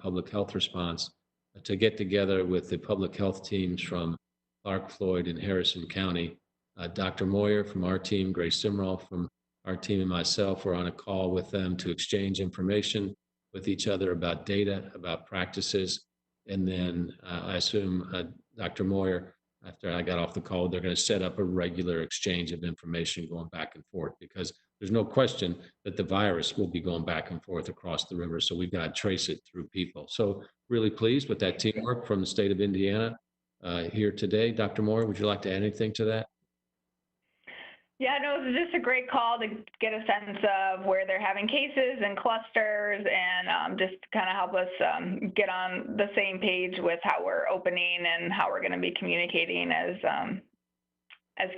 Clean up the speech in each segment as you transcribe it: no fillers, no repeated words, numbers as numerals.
public health response to get together with the public health teams from Clark, Floyd, and Harrison County. Dr. Moyer from our team, Grace Simrall from our team, and myself were on a call with them to exchange information with each other about data, about practices. And then I assume Dr. Moyer, after I got off the call, they're going to set up a regular exchange of information going back and forth, because there's no question that the virus will be going back and forth across the river. So we've got to trace it through people. So really pleased with that teamwork from the state of Indiana here today. Dr. Moore, would you like to add anything to that? Yeah, no, it was just a great call to get a sense of where they're having cases and clusters, and just kind of help us get on the same page with how we're opening and how we're going to be communicating as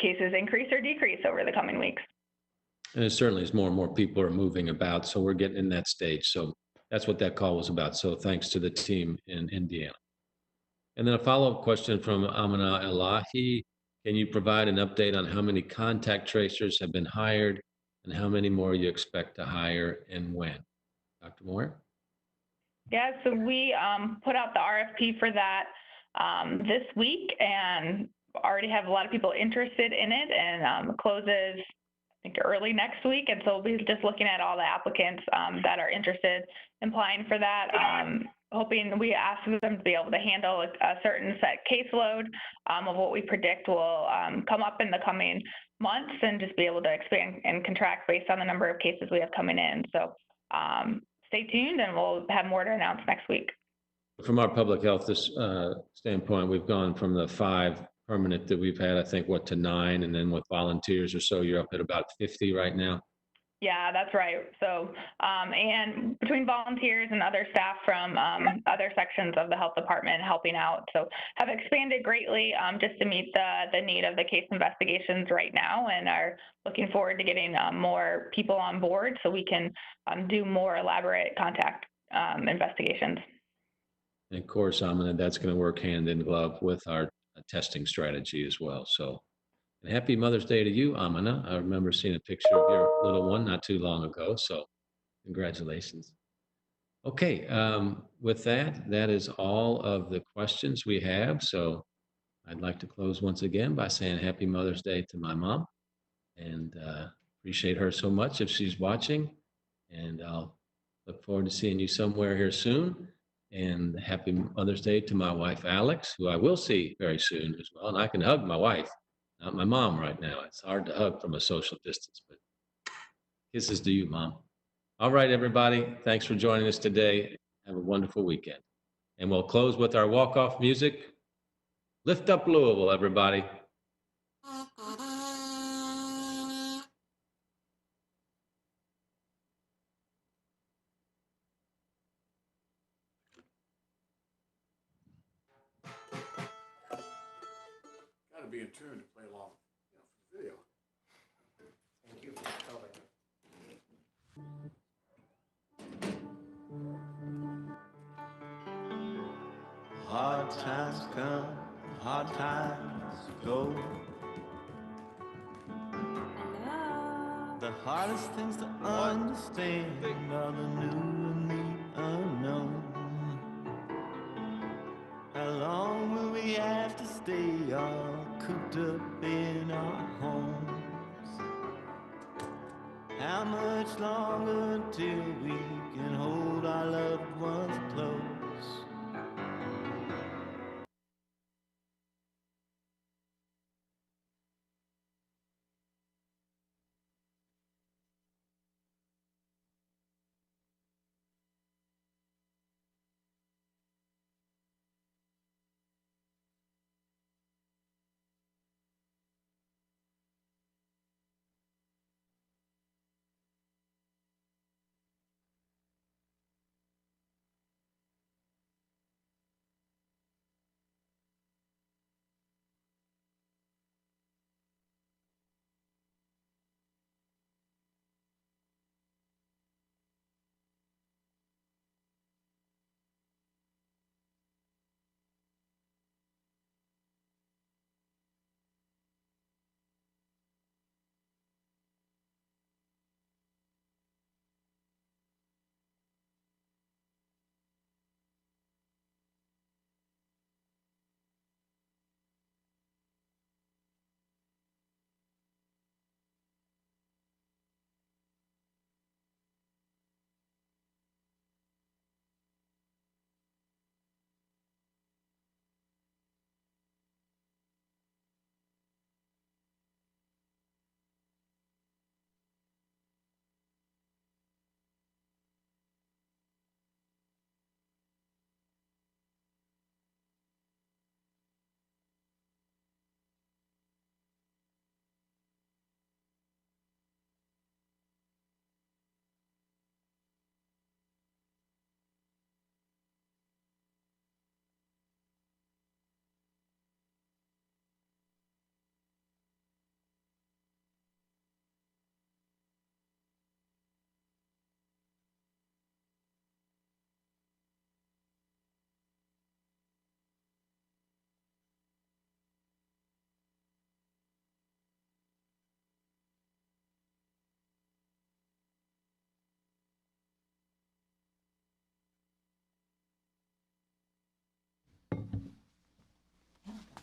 cases increase or decrease over the coming weeks. And it certainly is more and more people are moving about, so we're getting in that stage. So that's what that call was about. So thanks to the team in Indiana. And then a follow-up question from Amina Elahi. Can you provide an update on how many contact tracers have been hired and how many more you expect to hire and when? Dr. Moore? Yeah, so we put out the RFP for that this week and already have a lot of people interested in it, and closes, I think, early next week. And so we'll be just looking at all the applicants that are interested in applying for that. Hoping we ask them to be able to handle a certain set caseload of what we predict will come up in the coming months, and just be able to expand and contract based on the number of cases we have coming in. So stay tuned, and we'll have more to announce next week. From our public health standpoint, we've gone from the 5 permanent that we've had, I think, to 9, and then with volunteers or so, you're up at about 50 right now. Yeah, that's right. So, and between volunteers and other staff from other sections of the health department helping out, so have expanded greatly just to meet the need of the case investigations right now, and are looking forward to getting more people on board so we can do more elaborate contact investigations. And of course, Amina, that's going to work hand in glove with our testing strategy as well. So. And happy Mother's Day to you, Amina. I remember seeing a picture of your little one not too long ago, so congratulations. Okay, with that, that is all of the questions we have. So I'd like to close once again by saying happy Mother's Day to my mom, and appreciate her so much if she's watching. And I'll look forward to seeing you somewhere here soon. And happy Mother's Day to my wife, Alex, who I will see very soon as well. And I can hug my wife. Not my mom right now. It's hard to hug from a social distance, but kisses to you, Mom. All right, everybody. Thanks for joining us today. Have a wonderful weekend. And we'll close with our walk-off music. Lift up Louisville, everybody. Got to be in tune to play along. Video. Thank you for telling me. Hard times come, hard times go. The hardest things to understand are the new and the unknown. How long will we have to stay all cooped up in our homes? How much longer till we can hold our loved ones close?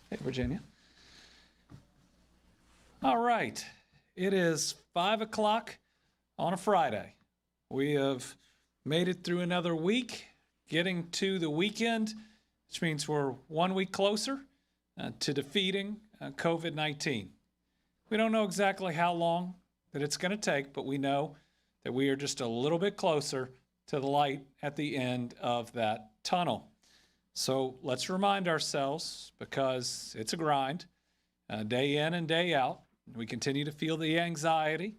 Hey, Virginia. All right. It is 5 o'clock on a Friday. We have made it through another week, getting to the weekend, which means we're 1 week closer to defeating COVID-19. We don't know exactly how long that it's going to take, but we know that we are just a little bit closer to the light at the end of that tunnel. So let's remind ourselves, because it's a grind, day in and day out. We continue to feel the anxiety.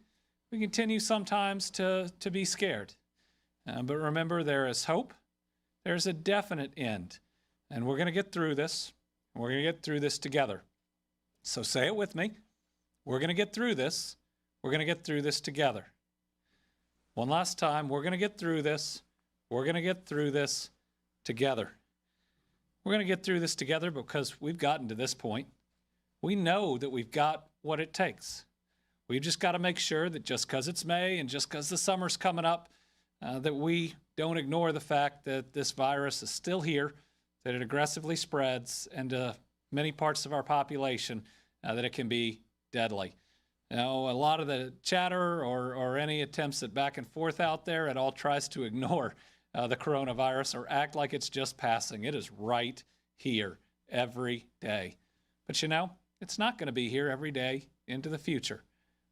We continue sometimes to be scared. But remember, there is hope. There's a definite end. And we're going to get through this. We're going to get through this together. So say it with me. We're going to get through this. We're going to get through this together. One last time. We're going to get through this. We're going to get through this together. We're going to get through this together because we've gotten to this point. We know that we've got what it takes. We've just got to make sure that just because it's May and just because the summer's coming up, that we don't ignore the fact that this virus is still here, that it aggressively spreads into many parts of our population, that it can be deadly. You know, a lot of the chatter or any attempts at back and forth out there, it all tries to ignore the coronavirus or act like it's just passing. It is right here every day. But you know, it's not going to be here every day into the future.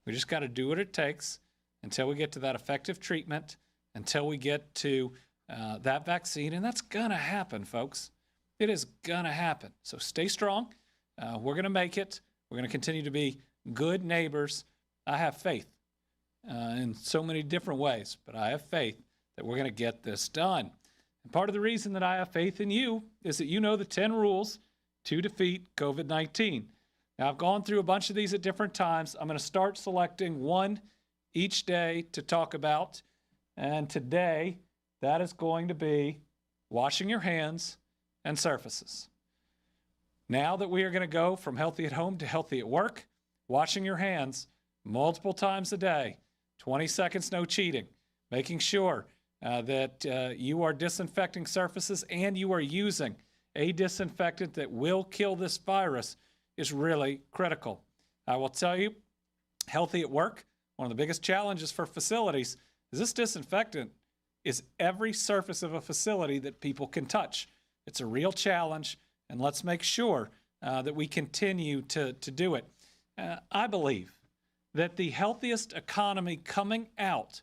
We just got to do what it takes until we get to that effective treatment, until we get to that vaccine. And that's going to happen, folks. It is going to happen. So stay strong. We're going to make it. We're going to continue to be good neighbors. I have faith in so many different ways, but I have faith that we're going to get this done. And part of the reason that I have faith in you is that you know the 10 rules to defeat COVID-19. Now, I've gone through a bunch of these at different times. I'm going to start selecting one each day to talk about. And today, that is going to be washing your hands and surfaces. Now that we are going to go from healthy at home to healthy at work, washing your hands multiple times a day, 20 seconds, no cheating, making sure that you are disinfecting surfaces and you are using a disinfectant that will kill this virus is really critical. I will tell you, healthy at work, one of the biggest challenges for facilities is this disinfectant is every surface of a facility that people can touch. It's a real challenge, and let's make sure that we continue to do it. I believe that the healthiest economy coming out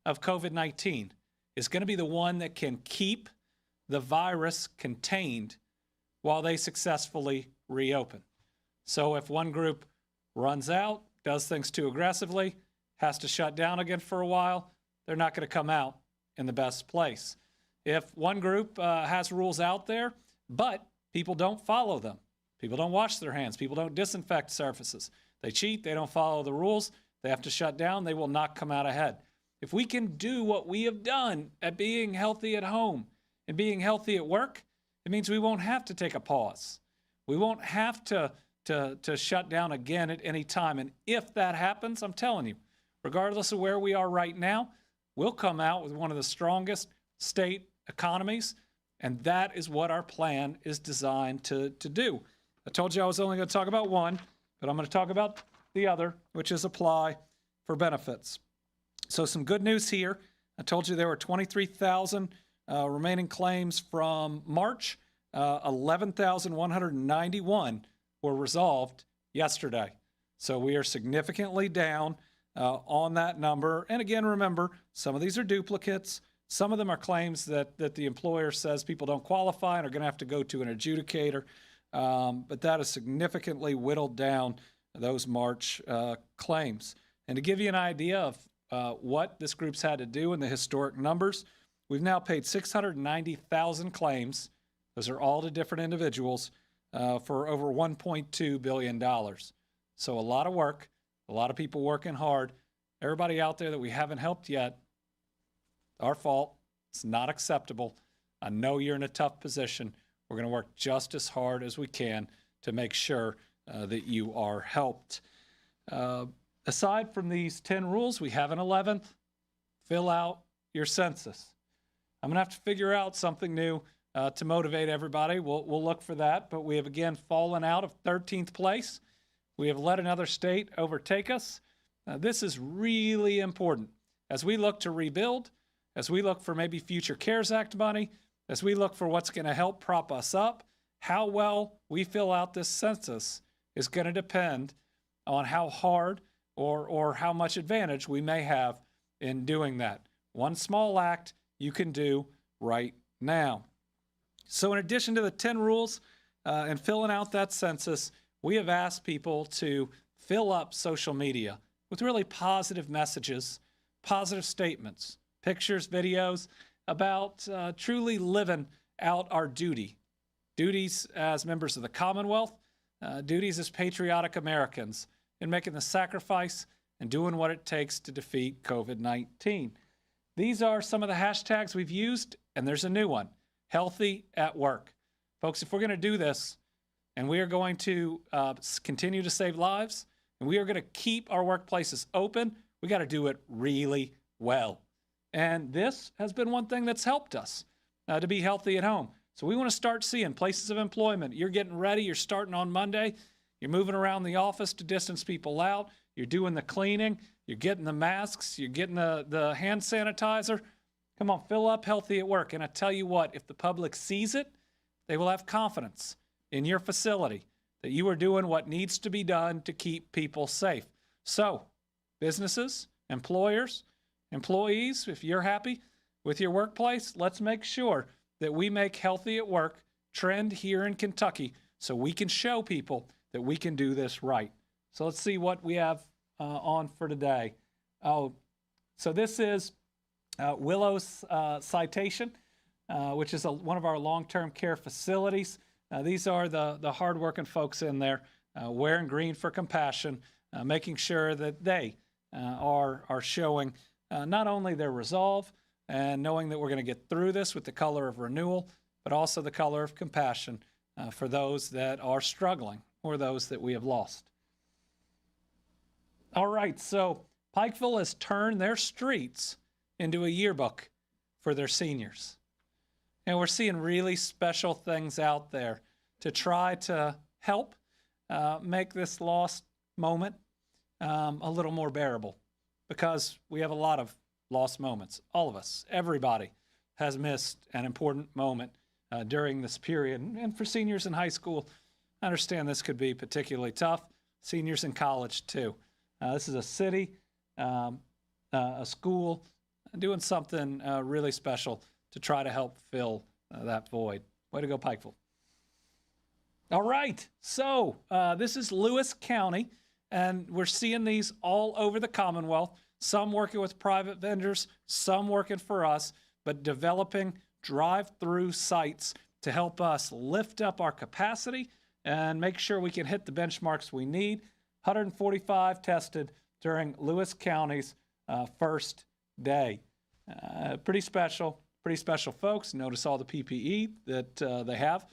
of COVID-19 is going to be the one that can keep the virus contained while they successfully reopen. So if one group runs out, does things too aggressively, has to shut down again for a while, they're not going to come out in the best place. If one group has rules out there, but people don't follow them, people don't wash their hands, people don't disinfect surfaces, they cheat, they don't follow the rules, they have to shut down, they will not come out ahead. If we can do what we have done at being healthy at home and being healthy at work, it means we won't have to take a pause. We won't have to shut down again at any time. And if that happens, I'm telling you, regardless of where we are right now, we'll come out with one of the strongest state economies. And that is what our plan is designed to do. I told you I was only going to talk about one, but I'm going to talk about the other, which is apply for benefits. So some good news here. I told you there were 23,000 remaining claims from March. 11,191 were resolved yesterday. So we are significantly down on that number. And again, remember, some of these are duplicates. Some of them are claims that the employer says people don't qualify and are going to have to go to an adjudicator. But that has significantly whittled down those March claims. And to give you an idea of what this group's had to do in the historic numbers, we've now paid 690,000 claims. Those are all to different individuals for over $1.2 billion. So a lot of work, a lot of people working hard. Everybody out there that we haven't helped yet, our fault. It's not acceptable. I know you're in a tough position. We're going to work just as hard as we can to make sure that you are helped. Aside from these 10 rules, we have an 11th. Fill out your census. I'm going to have to figure out something new to motivate everybody. We'll look for that. But we have again fallen out of 13th place. We have let another state overtake us. This is really important as we look to rebuild, as we look for maybe future CARES Act money, as we look for what's going to help prop us up. How well we fill out this census is going to depend on how hard or how much advantage we may have in doing that. One small act you can do right now. So in addition to the 10 rules and filling out that census, we have asked people to fill up social media with really positive messages, positive statements, pictures, videos about truly living out our duties as members of the Commonwealth, duties as patriotic Americans in making the sacrifice and doing what it takes to defeat COVID-19. These are some of the hashtags we've used, and there's a new one, healthy at work. Folks, if we're going to do this, and we are going to continue to save lives, and we are going to keep our workplaces open, we got to do it really well. And this has been one thing that's helped us to be healthy at home. So we want to start seeing places of employment. You're getting ready. You're starting on Monday. You're moving around the office to distance people out. You're doing the cleaning. You're getting the masks. You're getting the hand sanitizer. Come on, fill up healthy at work. And I tell you what, if the public sees it, they will have confidence in your facility that you are doing what needs to be done to keep people safe. So businesses, employers, employees, if you're happy with your workplace, let's make sure that we make healthy at work trend here in Kentucky so we can show people that we can do this right. So let's see what we have on for today. Oh, so this is Willow's Citation, which is one of our long-term care facilities. These are the hardworking folks in there wearing green for compassion, making sure that they are showing not only their resolve and knowing that we're going to get through this with the color of renewal, but also the color of compassion for those that are struggling or those that we have lost. All right, so Pikeville has turned their streets into a yearbook for their seniors. And we're seeing really special things out there to try to help make this lost moment a little more bearable, because we have a lot of lost moments. All of us, everybody has missed an important moment during this period. And for seniors in high school, I understand this could be particularly tough. Seniors in college too. This is a city, a school, doing something really special to try to help fill that void. Way to go, Pikeville. All right, so this is Lewis County, and we're seeing these all over the Commonwealth, some working with private vendors, some working for us, but developing drive-through sites to help us lift up our capacity and make sure we can hit the benchmarks we need. 145 tested during Lewis County's first day. Pretty special folks. Notice all the PPE that they have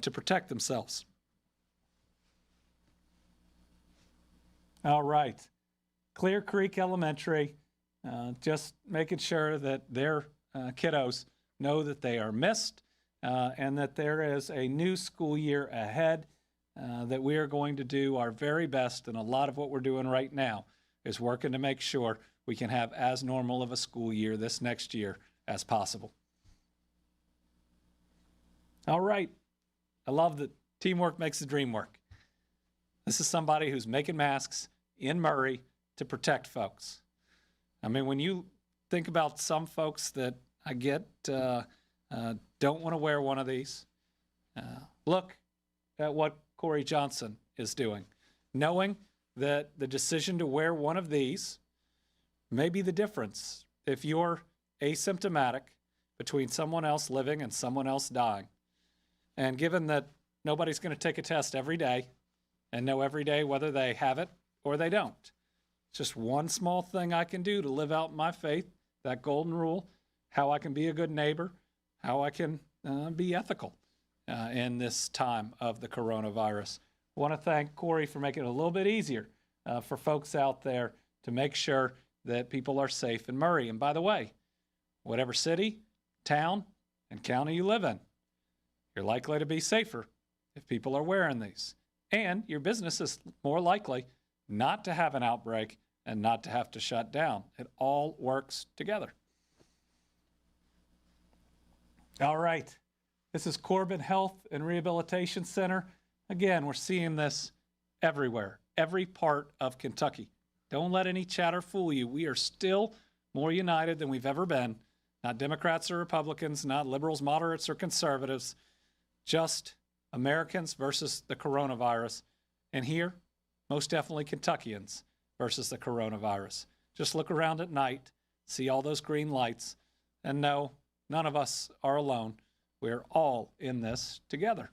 to protect themselves. All right. Clear Creek Elementary, just making sure that their kiddos know that they are missed and that there is a new school year ahead, that we are going to do our very best. And a lot of what we're doing right now is working to make sure we can have as normal of a school year this next year as possible. All right. I love that teamwork makes the dream work. This is somebody who's making masks in Murray to protect folks. I mean, when you think about some folks that I get don't want to wear one of these, look at what Corey Johnson is doing, knowing that the decision to wear one of these may be the difference if you're asymptomatic between someone else living and someone else dying. And given that nobody's going to take a test every day and know every day whether they have it or they don't, it's just one small thing I can do to live out my faith, that golden rule, how I can be a good neighbor, how I can be ethical in this time of the coronavirus. I want to thank Corey for making it a little bit easier for folks out there to make sure that people are safe in Murray. And by the way, whatever city, town, and county you live in, you're likely to be safer if people are wearing these. And your business is more likely not to have an outbreak and not to have to shut down. It all works together. All right. This is Corbin Health and Rehabilitation Center. Again, we're seeing this everywhere, every part of Kentucky. Don't let any chatter fool you. We are still more united than we've ever been. Not Democrats or Republicans, not liberals, moderates, or conservatives, just Americans versus the coronavirus. And here, most definitely Kentuckians versus the coronavirus. Just look around at night, see all those green lights, and no, none of us are alone. We're all in this together.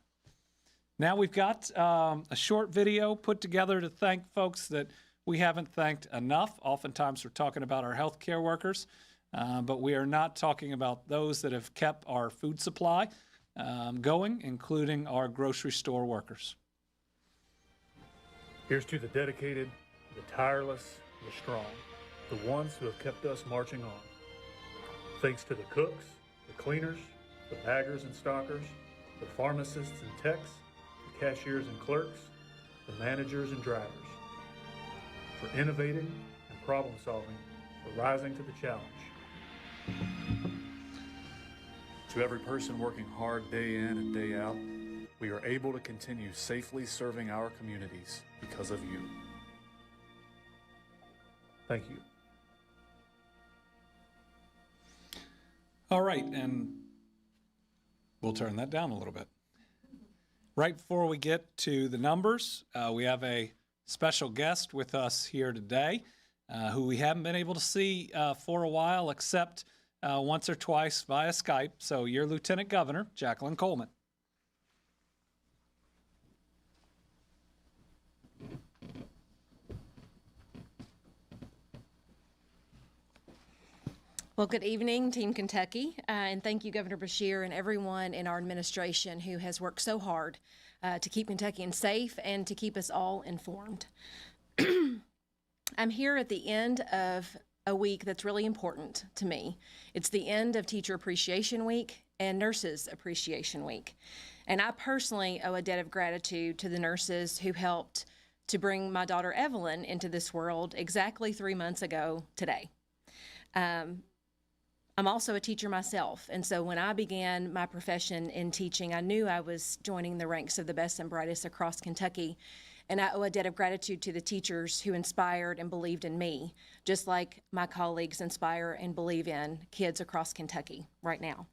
Now we've got a short video put together to thank folks that we haven't thanked enough. Oftentimes we're talking about our healthcare workers, but we are not talking about those that have kept our food supply going, including our grocery store workers. Here's to the dedicated, the tireless, the strong, the ones who have kept us marching on. Thanks to the cooks, the cleaners, the baggers and stockers, the pharmacists and techs, the cashiers and clerks, the managers and drivers, for innovating and problem solving, for rising to the challenge. To every person working hard day in and day out, we are able to continue safely serving our communities because of you. Thank you. All right, and we'll turn that down a little bit. Right before we get to the numbers, we have a special guest with us here today who we haven't been able to see for a while, except once or twice via Skype. So your Lieutenant Governor, Jacqueline Coleman. Well, good evening, Team Kentucky, and thank you, Governor Beshear, and everyone in our administration who has worked so hard to keep Kentuckians safe and to keep us all informed. I'm here at the end of a week that's really important to me. It's the end of Teacher Appreciation Week and Nurses Appreciation Week. And I personally owe a debt of gratitude to the nurses who helped to bring my daughter Evelyn into this world exactly 3 months ago today. I'm also a teacher myself, and so when I began my profession in teaching, I knew I was joining the ranks of the best and brightest across Kentucky, and I owe a debt of gratitude to the teachers who inspired and believed in me, just like my colleagues inspire and believe in kids across Kentucky right now.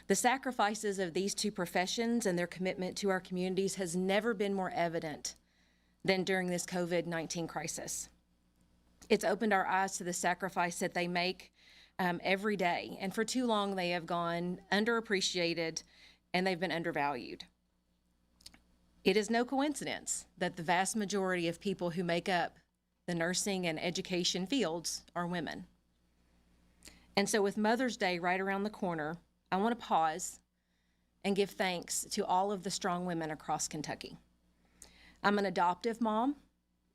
The sacrifices of these two professions and their commitment to our communities has never been more evident than during this COVID-19 crisis. It's opened our eyes to the sacrifice that they make every day. And for too long, they have gone underappreciated and they've been undervalued. It is no coincidence that the vast majority of people who make up the nursing and education fields are women. And so with Mother's Day right around the corner, I want to pause and give thanks to all of the strong women across Kentucky. I'm an adoptive mom,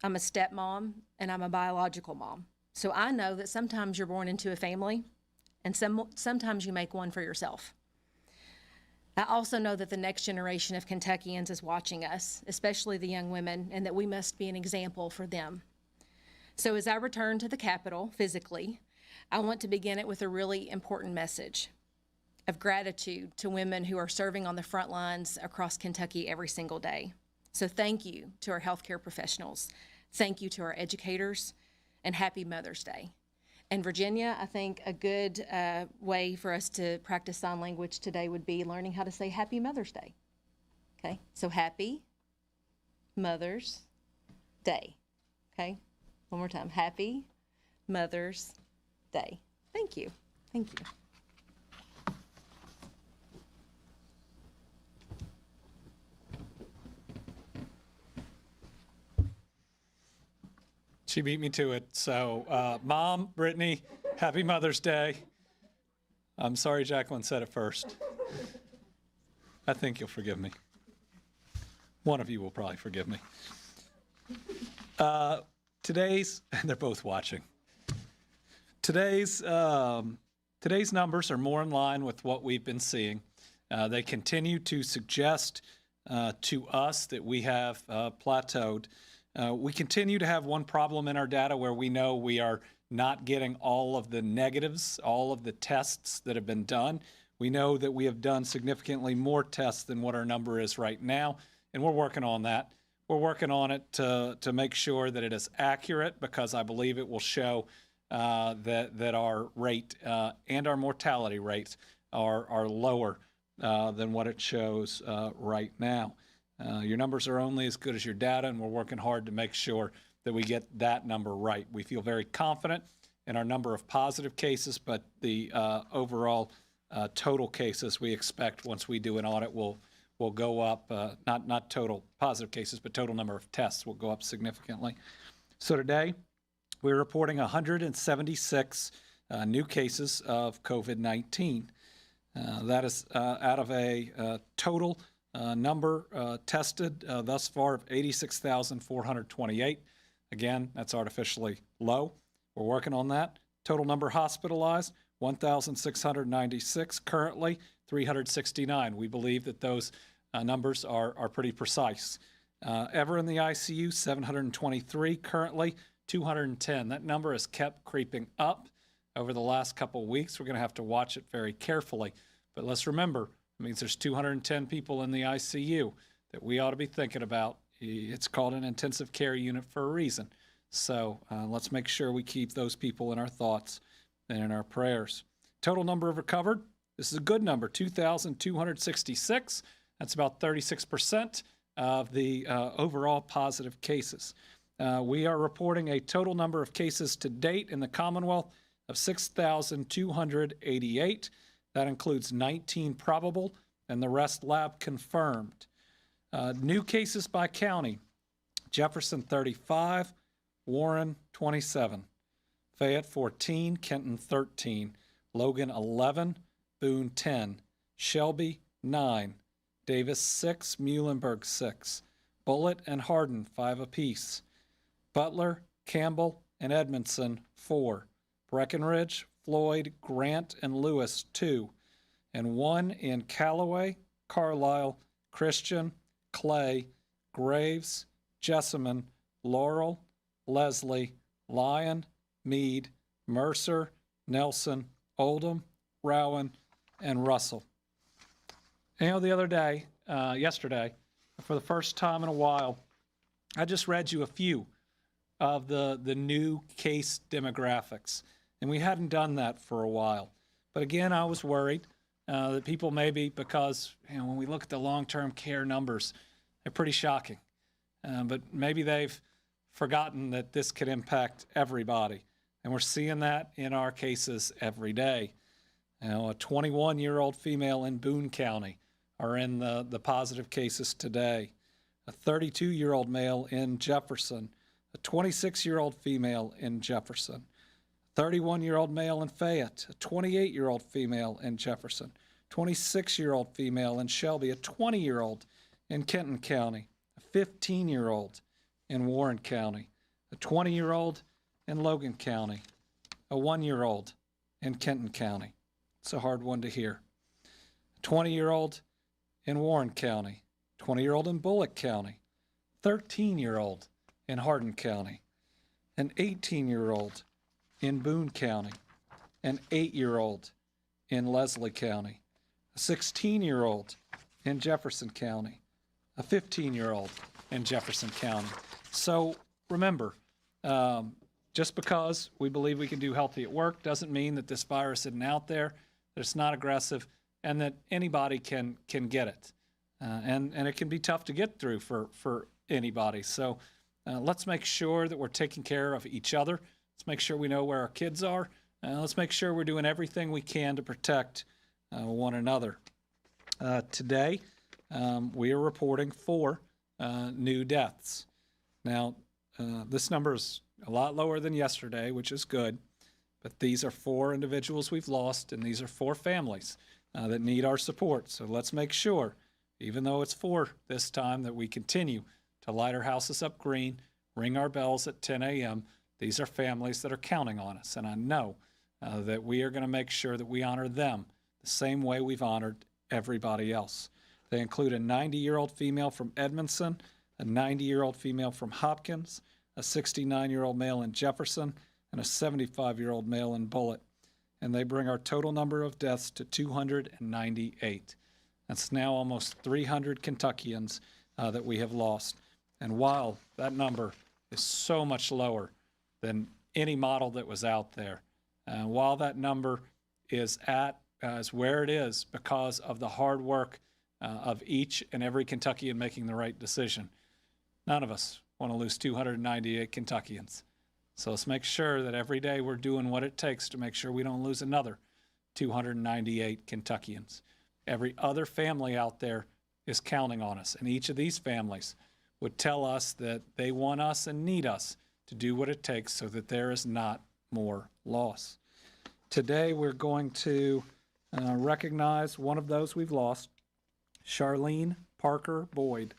I'm a stepmom, and I'm a biological mom. So I know that sometimes you're born into a family, and sometimes you make one for yourself. I also know that the next generation of Kentuckians is watching us, especially the young women, and that we must be an example for them. So as I return to the Capitol physically, I want to begin it with a really important message of gratitude to women who are serving on the front lines across Kentucky every single day. So thank you to our healthcare professionals. Thank you to our educators, and happy Mother's Day. And Virginia, I think a good way for us to practice sign language today would be learning how to say Happy Mother's Day. Okay, so Happy Mother's Day. Okay, one more time. Happy Mother's Day. Thank you. Thank you. She beat me to it. So, Mom, Brittany, happy Mother's Day. I'm sorry Jacqueline said it first. I think you'll forgive me. One of you will probably forgive me. And they're both watching. Today's numbers are more in line with what we've been seeing. They continue to suggest to us that we have plateaued. We continue to have one problem in our data where we know we are not getting all of the negatives, all of the tests that have been done. We know that we have done significantly more tests than what our number is right now, and we're working on that. We're working on it to make sure that it is accurate, because I believe it will show that our rate and our mortality rates are lower than what it shows right now. Your numbers are only as good as your data, and we're working hard to make sure that we get that number right. We feel very confident in our number of positive cases, but the overall total cases we expect once we do an audit will go up, not total positive cases, but total number of tests will go up significantly. So today, we're reporting 176 new cases of COVID-19. That is out of a total number tested thus far of 86,428. Again, that's artificially low. We're working on that. Total number hospitalized, 1,696. Currently, 369. We believe that those numbers are pretty precise. Ever in the ICU, 723. Currently, 210. That number has kept creeping up over the last couple of weeks. We're going to have to watch it very carefully. But let's remember, it means there's 210 people in the ICU that we ought to be thinking about. It's called an intensive care unit for a reason. So let's make sure we keep those people in our thoughts and in our prayers. Total number of recovered, this is a good number, 2,266. That's about 36% of the overall positive cases. We are reporting a total number of cases to date in the Commonwealth of 6,288. That includes 19 probable and the rest lab confirmed. New cases by county, Jefferson 35, Warren 27, Fayette 14, Kenton 13, Logan 11, Boone 10, Shelby 9, Davis 6, Muhlenberg 6, Bullitt and Hardin 5 apiece, Butler, Campbell, and Edmondson 4, Breckenridge, Floyd, Grant, and Lewis 2, and 1 in Callaway, Carlisle, Christian, Clay, Graves, Jessamine, Laurel, Leslie, Lyon, Meade, Mercer, Nelson, Oldham, Rowan, and Russell. You know, the other day, yesterday, for the first time in a while, I just read you a few of the new case demographics, and we hadn't done that for a while. But again, I was worried that people maybe, because when we look at the long-term care numbers, they're pretty shocking. But maybe they've forgotten that this could impact everybody. And we're seeing that in our cases every day. A 21-year-old female in Boone County are in the positive cases today. A 32-year-old male in Jefferson. A 26-year-old female in Jefferson. 31-year-old male in Fayette, a 28-year-old female in Jefferson, 26-year-old female in Shelby, a 20-year-old in Kenton County, a 15-year-old in Warren County, a 20-year-old in Logan County, a 1-year-old in Kenton County. It's a hard one to hear. A 20-year-old in Warren County, 20-year-old in Bullock County, 13-year-old in Hardin County, an 18-year-old in Boone County, an 8-year-old in Leslie County, a 16-year-old in Jefferson County, a 15-year-old in Jefferson County. So remember, just because we believe we can do healthy at work doesn't mean that this virus isn't out there, that it's not aggressive, and that anybody can get it. And it can be tough to get through for anybody. So let's make sure that we're taking care of each other. Let's make sure we know where our kids are. Let's make sure we're doing everything we can to protect one another. Today, we are reporting 4 new deaths. Now, this number is a lot lower than yesterday, which is good, but these are 4 individuals we've lost, and these are 4 families that need our support. So let's make sure, even though it's 4 this time, that we continue to light our houses up green, ring our bells at 10 a.m., These are families that are counting on us, and I know that we are going to make sure that we honor them the same way we've honored everybody else. They include a 90-year-old female from Edmondson, a 90-year-old female from Hopkins, a 69-year-old male in Jefferson, and a 75-year-old male in Bullitt. And they bring our total number of deaths to 298. That's now almost 300 Kentuckians that we have lost. And while that number is so much lower than any model that was out there, while that number is where it is because of the hard work of each and every Kentuckian making the right decision, none of us want to lose 298 Kentuckians. So let's make sure that every day we're doing what it takes to make sure we don't lose another 298 Kentuckians. Every other family out there is counting on us, and each of these families would tell us that they want us and need us to do what it takes so that there is not more loss. Today we're going to recognize one of those we've lost, Charlene Parker Boyd.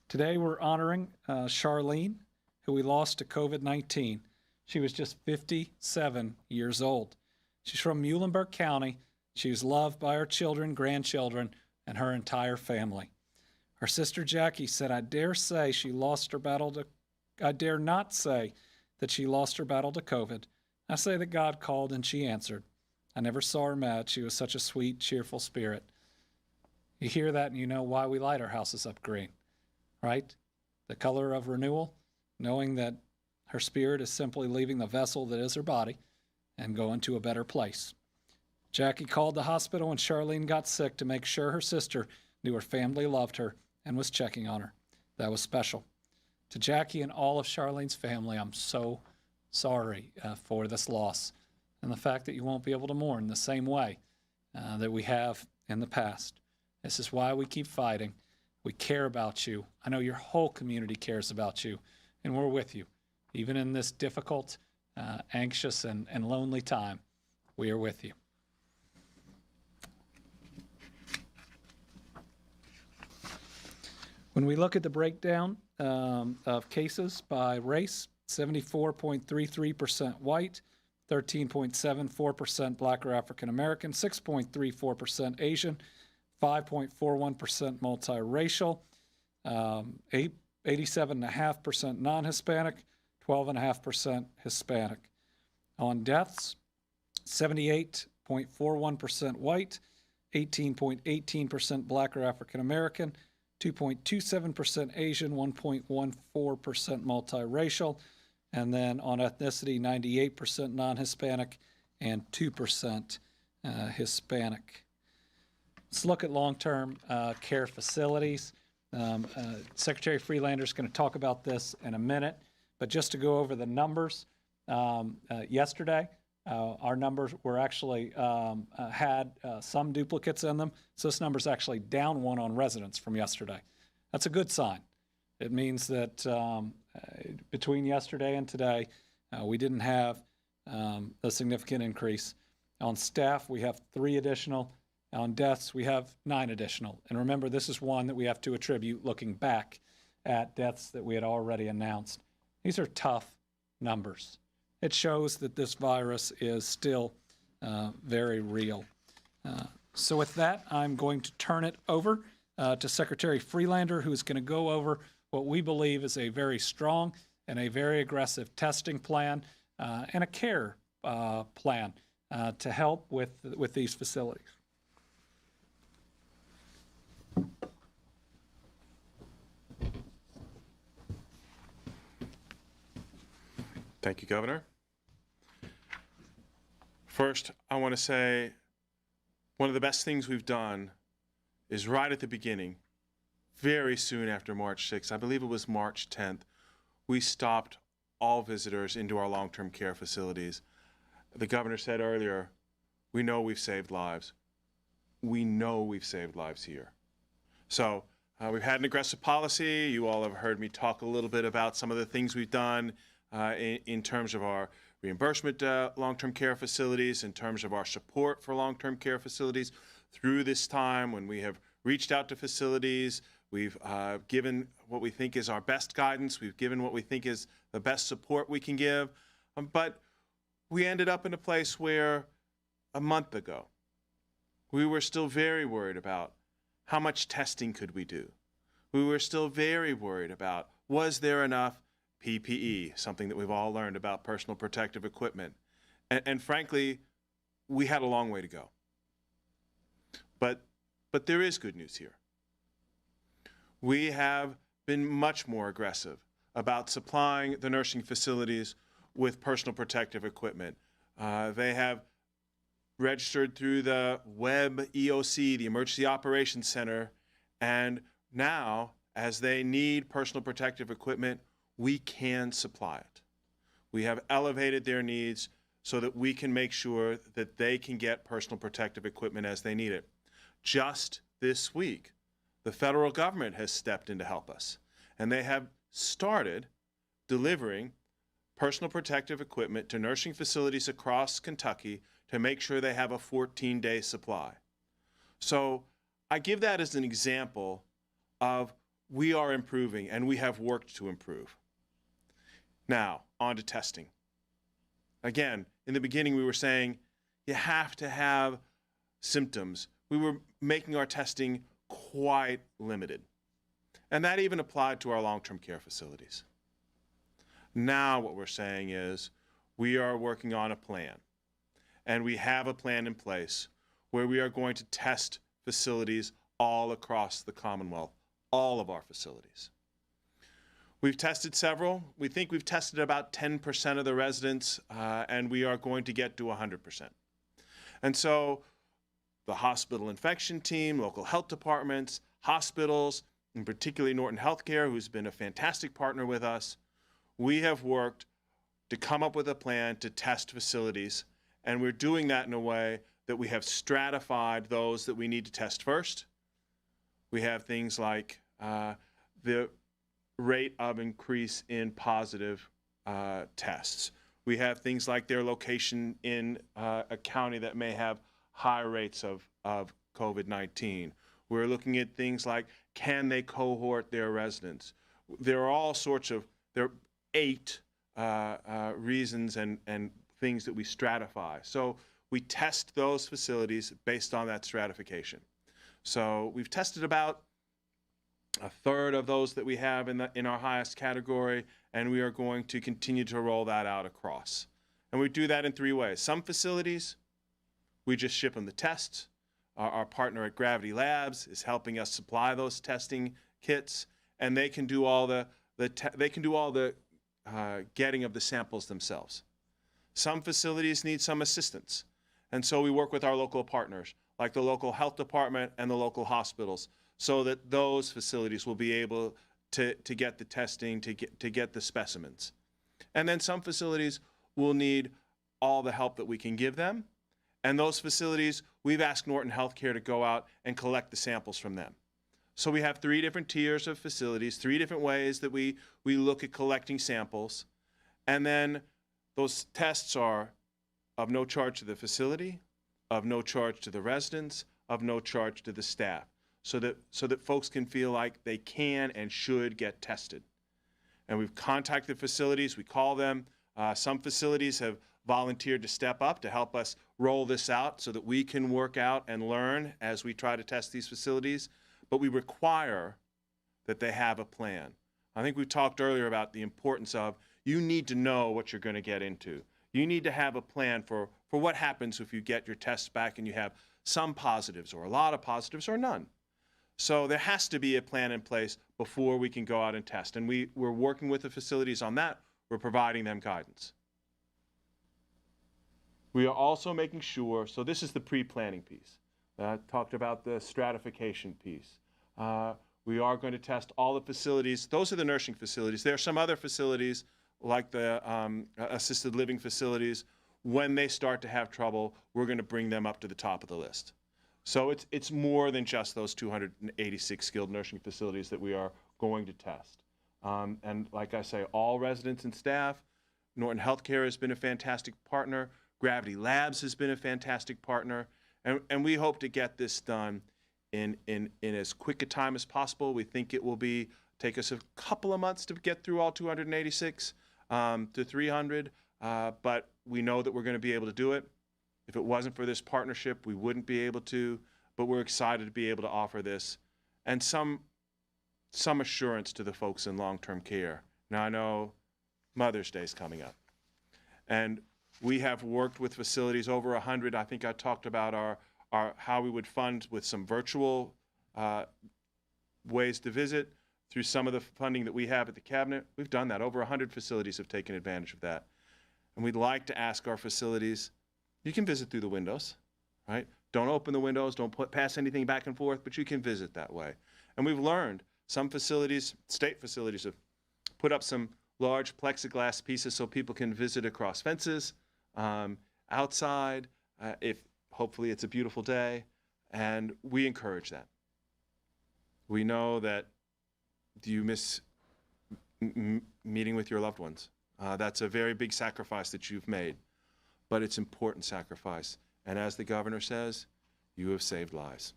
Today we're honoring Charlene, who we lost to COVID-19. She was just 57 years old. She's from Muhlenberg County. She was loved by her children, grandchildren, and her entire family. Her sister Jackie said, I dare not say that she lost her battle to COVID. I say that God called and she answered. I never saw her mad. She was such a sweet, cheerful spirit. You hear that and you know why we light our houses up green, right? The color of renewal, knowing that her spirit is simply leaving the vessel that is her body and going to a better place. Jackie called the hospital when Charlene got sick to make sure her sister knew her family loved her and was checking on her. That was special. To Jackie and all of Charlene's family, I'm so sorry for this loss and the fact that you won't be able to mourn the same way that we have in the past. This is why we keep fighting. We care about you. I know your whole community cares about you, and we're with you. Even in this difficult, anxious, and lonely time, we are with you. When we look at the breakdown of cases by race, 74.33% white, 13.74% black or African American, 6.34% Asian, 5.41% multiracial, 87.5% non-Hispanic, 12.5% Hispanic. On deaths, 78.41% white, 18.18% black or African American, 2.27% Asian, 1.14% multiracial, and then on ethnicity, 98% non-Hispanic and 2% Hispanic. Let's look at long-term care facilities. Secretary Freelander is going to talk about this in a minute, but just to go over the numbers, yesterday, our numbers were actually had some duplicates in them, so this number is actually down one on residents from yesterday. That's a good sign. It means that between yesterday and today, we didn't have a significant increase. On staff, we have 3 additional. On deaths, we have 9 additional. And remember, this is one that we have to attribute looking back at deaths that we had already announced. These are tough numbers. It shows that this virus is still very real. So with that, I'm going to turn it over to Secretary Freelander, who's going to go over what we believe is a very strong and a very aggressive testing plan and a care plan to help with these facilities. Thank you, Governor. First, I want to say one of the best things we've done is right at the beginning, very soon after March 6th, I believe it was March 10th, we stopped all visitors into our long-term care facilities. The governor said earlier, we know we've saved lives. We know we've saved lives here. So we've had an aggressive policy. You all have heard me talk a little bit about some of the things we've done in terms of our reimbursement long-term care facilities, in terms of our support for long-term care facilities through this time when we have reached out to facilities. We've given what we think is our best guidance. We've given what we think is the best support we can give. But we ended up in a place where a month ago, We were still very worried about how much testing could we do. We were still very worried about, was there enough PPE, something that we've all learned about personal protective equipment. And frankly, we had a long way to go. But there is good news here. We have been much more aggressive about supplying the nursing facilities with personal protective equipment. They have registered through the WEB EOC, the Emergency Operations Center, and now, as they need personal protective equipment, we can supply it. We have elevated their needs so that we can make sure that they can get personal protective equipment as they need it. Just this week, the federal government has stepped in to help us, and they have started delivering personal protective equipment to nursing facilities across Kentucky to make sure they have a 14-day supply. So I give that as an example of we are improving and we have worked to improve. Now, on to testing. Again, in the beginning we were saying you have to have symptoms. We were making our testing quite limited. And that even applied to our long-term care facilities. Now what we're saying is we are working on a plan. And we have a plan in place where we are going to test facilities all across the Commonwealth, all of our facilities. We've tested several. We think we've tested about 10% of the residents, and we are going to get to 100%. And so the hospital infection team, local health departments, hospitals, and particularly Norton Healthcare, who's been a fantastic partner with us, we have worked to come up with a plan to test facilities, and we're doing that in a way that we have stratified those that we need to test first. We have things like the rate of increase in positive tests. We have things like their location in a county that may have high rates of COVID-19. We're looking at things like, can they cohort their residents? There are all sorts of, there are 8 reasons and things that we stratify. So we test those facilities based on that stratification. So we've tested about a third of those that we have in our highest category, and we are going to continue to roll that out across. And we do that in 3 ways. Some facilities, we just ship them the tests. Our partner at Gravity Labs is helping us supply those testing kits, and they can do all the getting of the samples themselves. Some facilities need some assistance, and so we work with our local partners, like the local health department and the local hospitals, so that those facilities will be able to get the testing, to get the specimens. And then some facilities will need all the help that we can give them. And those facilities, we've asked Norton Healthcare to go out and collect the samples from them. So we have 3 different tiers of facilities, 3 different ways that we look at collecting samples. And then those tests are of no charge to the facility, of no charge to the residents, of no charge to the staff, so that folks can feel like they can and should get tested. And we've contacted facilities, we call them. Some facilities have volunteered to step up to help us roll this out so that we can work out and learn as we try to test these facilities. But we require that they have a plan. I think we talked earlier about the importance of you need to know what you're going to get into. You need to have a plan for what happens if you get your tests back and you have some positives or a lot of positives or none. So there has to be a plan in place before we can go out and test. And we're working with the facilities on that. We're providing them guidance. We are also making sure, so this is the pre-planning piece. I talked about the stratification piece. We are going to test all the facilities. Those are the nursing facilities. There are some other facilities like the assisted living facilities. When they start to have trouble, we're going to bring them up to the top of the list. So it's more than just those 286 skilled nursing facilities that we are going to test. And like I say, all residents and staff, Norton Healthcare has been a fantastic partner. Gravity Labs has been a fantastic partner. And we hope to get this done in as quick a time as possible. We think it will take us a couple of months to get through all 286 to 300, but we know that we're going to be able to do it. If it wasn't for this partnership, we wouldn't be able to, but we're excited to be able to offer this and some assurance to the folks in long-term care. Now, I know Mother's Day is coming up, and we have worked with facilities over 100. I think I talked about our how we would fund with some virtual ways to visit through some of the funding that we have at the cabinet. We've done that. Over 100 facilities have taken advantage of that. And we'd like to ask our facilities, you can visit through the windows, right? Don't open the windows, don't pass anything back and forth, but you can visit that way. And we've learned some facilities, state facilities, have put up some large plexiglass pieces so people can visit across fences, outside, if hopefully it's a beautiful day, and we encourage that. We know that you miss meeting with your loved ones. That's a very big sacrifice that you've made, but it's important sacrifice. And as the governor says, you have saved lives.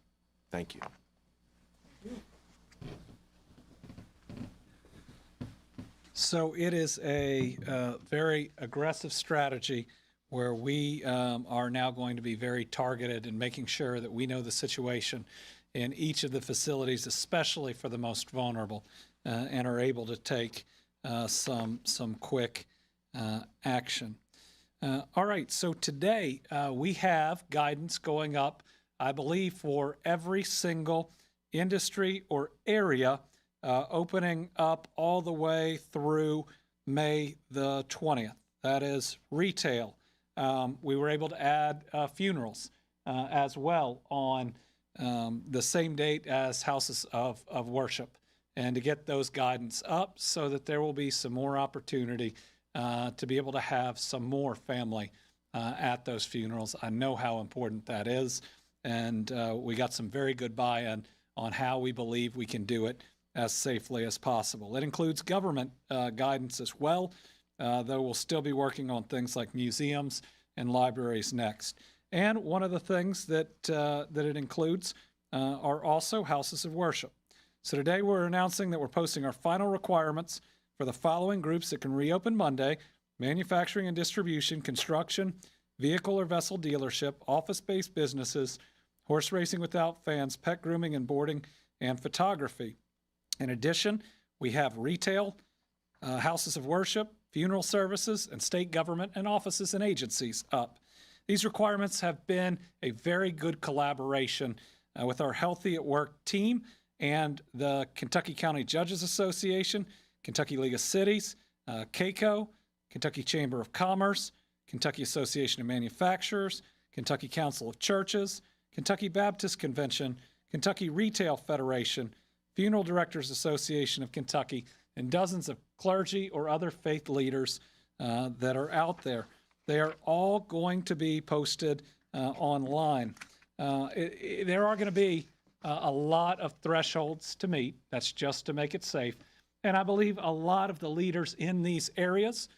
Thank you. So it is a very aggressive strategy where we are now going to be very targeted in making sure that we know the situation in each of the facilities, especially for the most vulnerable, and are able to take some quick action. All right, so today we have guidance going up, I believe, for every single industry or area, opening up all the way through May the 20th. That is retail. We were able to add funerals as well on the same date as houses of worship, and to get those guidance up so that there will be some more opportunity to be able to have some more family at those funerals. I know how important that is, and we got some very good buy-in on how we believe we can do it as safely as possible. It includes government guidance as well, though we'll still be working on things like museums and libraries next. And one of the things that it includes are also houses of worship. So today we're announcing that we're posting our final requirements for the following groups that can reopen Monday: manufacturing and distribution, construction, vehicle or vessel dealership, office-based businesses, horse racing without fans, pet grooming and boarding, and photography. In addition, we have retail, houses of worship, funeral services, and state government and offices and agencies up. These requirements have been a very good collaboration with our Healthy at Work team and the Kentucky County Judges Association, Kentucky League of Cities, CACO, Kentucky Chamber of Commerce, Kentucky Association of Manufacturers, Kentucky Council of Churches, Kentucky Baptist Convention, Kentucky Retail Federation, Funeral Directors Association of Kentucky, and dozens of clergy or other faith leaders that are out there. They are all going to be posted online. There are going to be a lot of thresholds to meet. That's just to make it safe. And I believe a lot of the leaders in these areas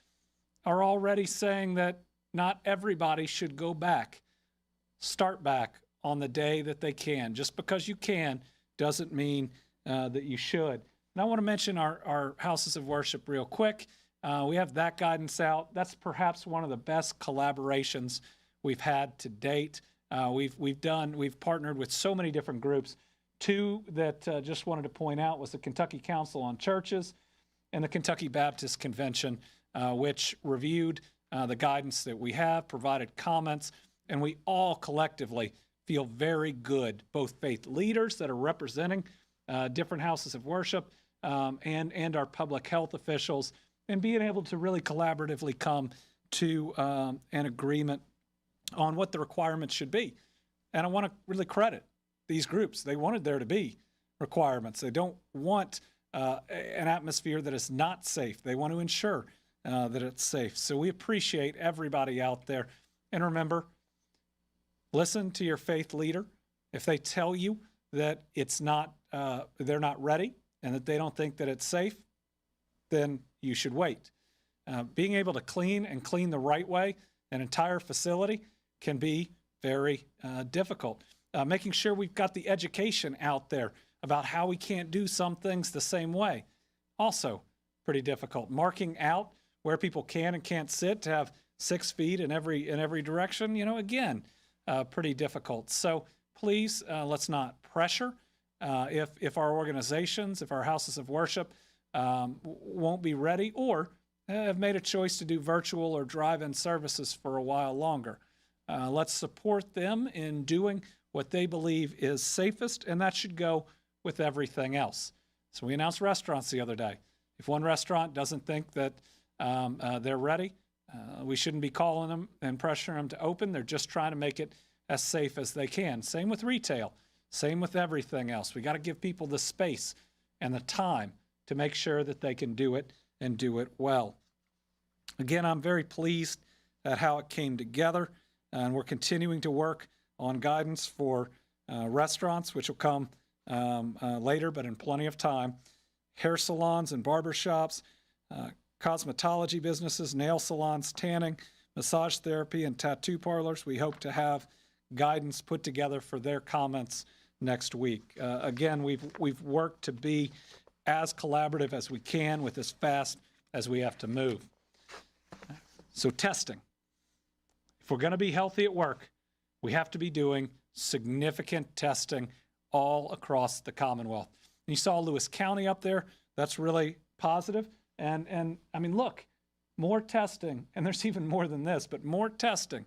are already saying that not everybody should go back. Start back on the day that they can. Just because you can doesn't mean that you should. And I want to mention our houses of worship real quick. We have that guidance out. That's perhaps one of the best collaborations we've had to date. We've partnered with so many different groups. Two that just wanted to point out was the Kentucky Council on Churches and the Kentucky Baptist Convention, which reviewed the guidance that we have, provided comments, and we all collectively feel very good, both faith leaders that are representing different houses of worship and our public health officials, and being able to really collaboratively come to an agreement on what the requirements should be. And I want to really credit these groups. They wanted there to be requirements. They don't want an atmosphere that is not safe. They want to ensure that it's safe. So we appreciate everybody out there. And remember, listen to your faith leader. If they tell you that it's not, they're not ready and that they don't think that it's safe, then you should wait. Being able to clean the right way an entire facility can be very difficult. Making sure we've got the education out there about how we can't do some things the same way, also pretty difficult. Marking out where people can and can't sit to have 6 feet in every direction, again, pretty difficult. So please, let's not pressure. If our organizations, if our houses of worship won't be ready or have made a choice to do virtual or drive-in services for a while longer, let's support them in doing what they believe is safest, and that should go with everything else. So we announced restaurants the other day. If one restaurant doesn't think that they're ready, we shouldn't be calling them and pressuring them to open. They're just trying to make it as safe as they can. Same with retail. Same with everything else. We got to give people the space and the time to make sure that they can do it and do it well. Again, I'm very pleased at how it came together, and we're continuing to work on guidance for restaurants, which will come later, but in plenty of time, hair salons and barber shops, cosmetology businesses, nail salons, tanning, massage therapy, and tattoo parlors. We hope to have guidance put together for their comments next week. Again, we've worked to be as collaborative as we can with as fast as we have to move. So testing. If we're going to be healthy at work, we have to be doing significant testing all across the Commonwealth. And you saw Lewis County up there. That's really positive. And I mean, look, more testing, and there's even more than this, but more testing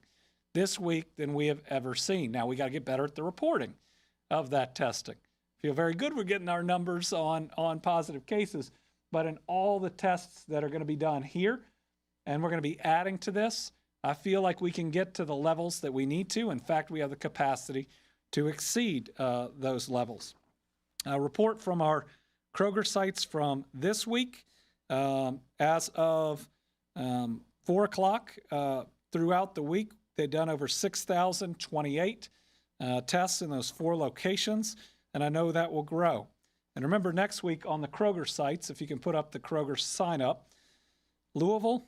this week than we have ever seen. Now, we got to get better at the reporting of that testing. Feel very good we're getting our numbers on positive cases, but in all the tests that are going to be done here, and we're going to be adding to this, I feel like we can get to the levels that we need to. In fact, we have the capacity to exceed those levels. A report from our Kroger sites from this week, as of 4 o'clock throughout the week, they've done over 6,028 tests in those 4 locations, and I know that will grow. And remember, next week on the Kroger sites, if you can put up the Kroger sign up, Louisville,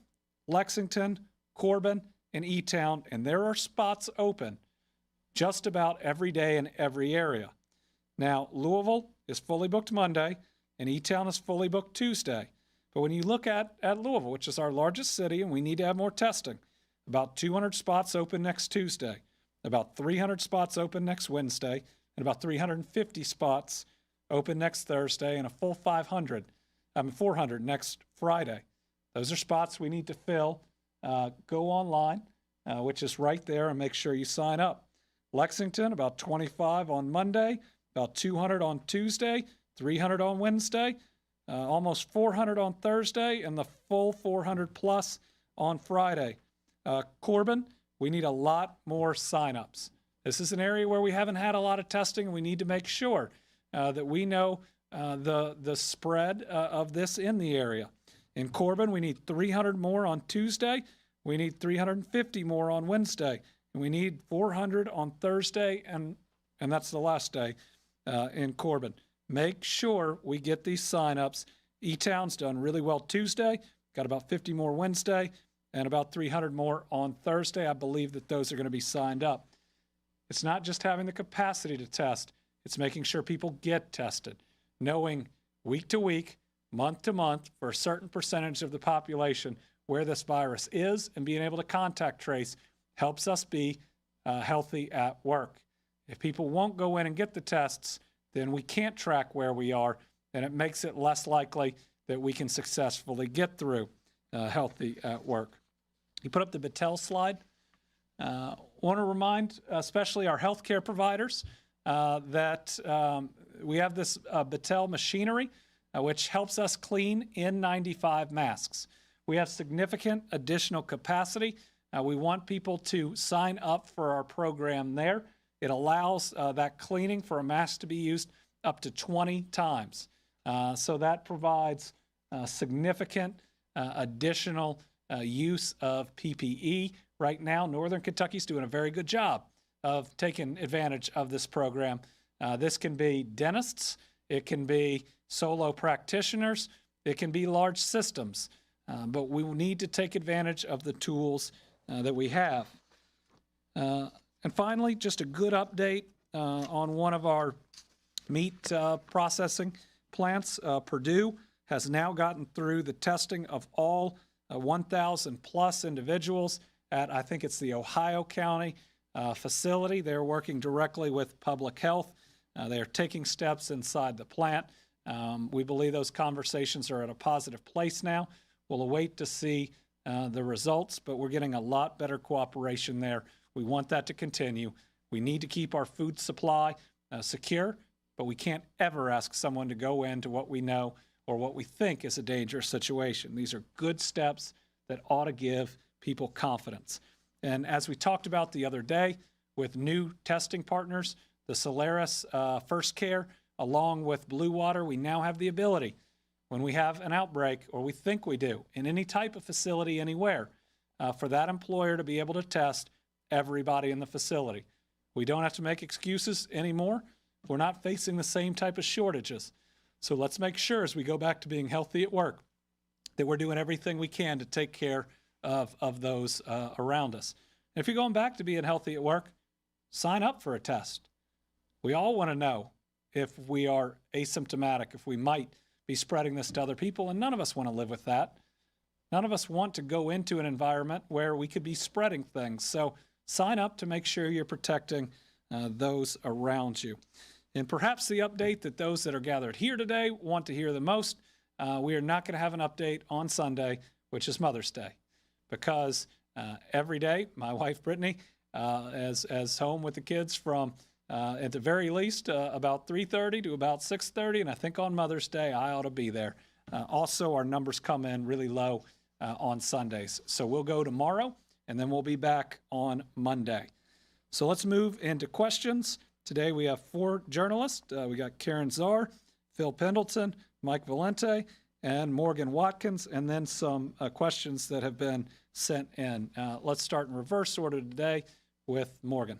Lexington, Corbin, and E-Town, and there are spots open just about every day in every area. Now, Louisville is fully booked Monday, and E-Town is fully booked Tuesday. But when you look at Louisville, which is our largest city, and we need to have more testing, about 200 spots open next Tuesday, about 300 spots open next Wednesday, and about 350 spots open next Thursday, and a full 400 next Friday. Those are spots we need to fill. Go online, which is right there, and make sure you sign up. Lexington, about 25 on Monday, about 200 on Tuesday, 300 on Wednesday, almost 400 on Thursday, and the full 400 plus on Friday. Corbin, we need a lot more signups. This is an area where we haven't had a lot of testing, and we need to make sure that we know the spread of this in the area. In Corbin, we need 300 more on Tuesday. We need 350 more on Wednesday. And we need 400 on Thursday, and that's the last day in Corbin. Make sure we get these signups. E-Town's done really well Tuesday, got about 50 more Wednesday, and about 300 more on Thursday. I believe that those are going to be signed up. It's not just having the capacity to test, it's making sure people get tested, knowing week to week, month to month, for a certain percentage of the population where this virus is, and being able to contact trace helps us be healthy at work. If people won't go in and get the tests, then we can't track where we are, and it makes it less likely that we can successfully get through healthy at work. You put up the Battelle slide. Want to remind especially our healthcare providers that we have this Battelle machinery which helps us clean N95 masks. We have significant additional capacity. We want people to sign up for our program there. It allows that cleaning for a mask to be used up to 20 times. So that provides significant additional use of PPE. Right now, Northern Kentucky's doing a very good job of taking advantage of this program. This can be dentists, it can be solo practitioners, it can be large systems, but we need to take advantage of the tools that we have. And finally, just a good update on one of our meat processing plants. Purdue has now gotten through the testing of all 1,000 plus individuals. at, I think it's the Ohio County facility. They're working directly with public health. They are taking steps inside the plant. We believe those conversations are at a positive place now. We'll await to see the results, but we're getting a lot better cooperation there. We want that to continue. We need to keep our food supply secure, but we can't ever ask someone to go into what we know or what we think is a dangerous situation. These are good steps that ought to give people confidence. And as we talked about the other day with new testing partners, the Solaris First Care, along with Blue Water, we now have the ability, when we have an outbreak, or we think we do, in any type of facility anywhere, for that employer to be able to test everybody in the facility. We don't have to make excuses anymore. We're not facing the same type of shortages. So let's make sure, as we go back to being healthy at work, that we're doing everything we can to take care of those around us. And if you're going back to being healthy at work, sign up for a test. We all want to know if we are asymptomatic, if we might be spreading this to other people, and none of us want to live with that. None of us want to go into an environment where we could be spreading things. So sign up to make sure you're protecting those around you. And perhaps the update that those that are gathered here today want to hear the most, we are not going to have an update on Sunday, which is Mother's Day, because every day, my wife Brittany is home with the kids from, at the very least, about 3:30 to about 6:30, and I think on Mother's Day I ought to be there. Also, our numbers come in really low on Sundays. So we'll go tomorrow, and then we'll be back on Monday. So let's move into questions. Today we have 4 journalists. We got Karen Czar, Phil Pendleton, Mike Valente, and Morgan Watkins, and then some questions that have been sent in. Let's start in reverse order today with Morgan.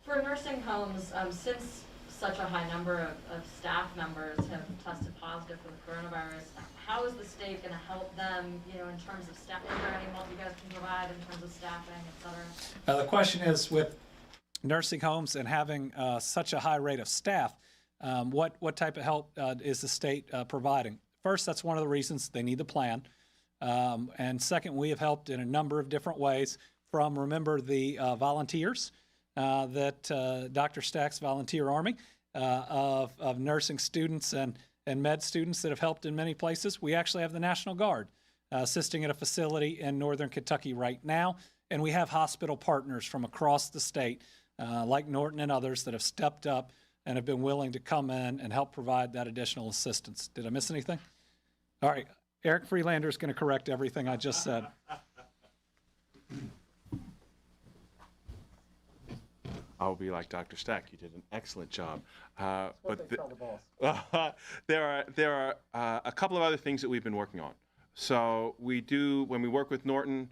For nursing homes, since such a high number of staff members have tested positive for the coronavirus, how is the state going to help them, in terms of staffing? Is there any help you guys can provide in terms of staffing, et cetera? The question is, with nursing homes and having such a high rate of staff, what type of help is the state providing? First, that's one of the reasons they need the plan. And second, we have helped in a number of different ways from, remember, the volunteers, that Dr. Stack's volunteer army of nursing students and med students that have helped in many places. We actually have the National Guard assisting at a facility in northern Kentucky right now. And we have hospital partners from across the state, like Norton and others, that have stepped up and have been willing to come in and help provide that additional assistance. Did I miss anything? All right. Eric Freelander is going to correct everything I just said. I'll be like Dr. Stack. You did an excellent job. But there are a couple of other things that we've been working on. So when we work with Norton,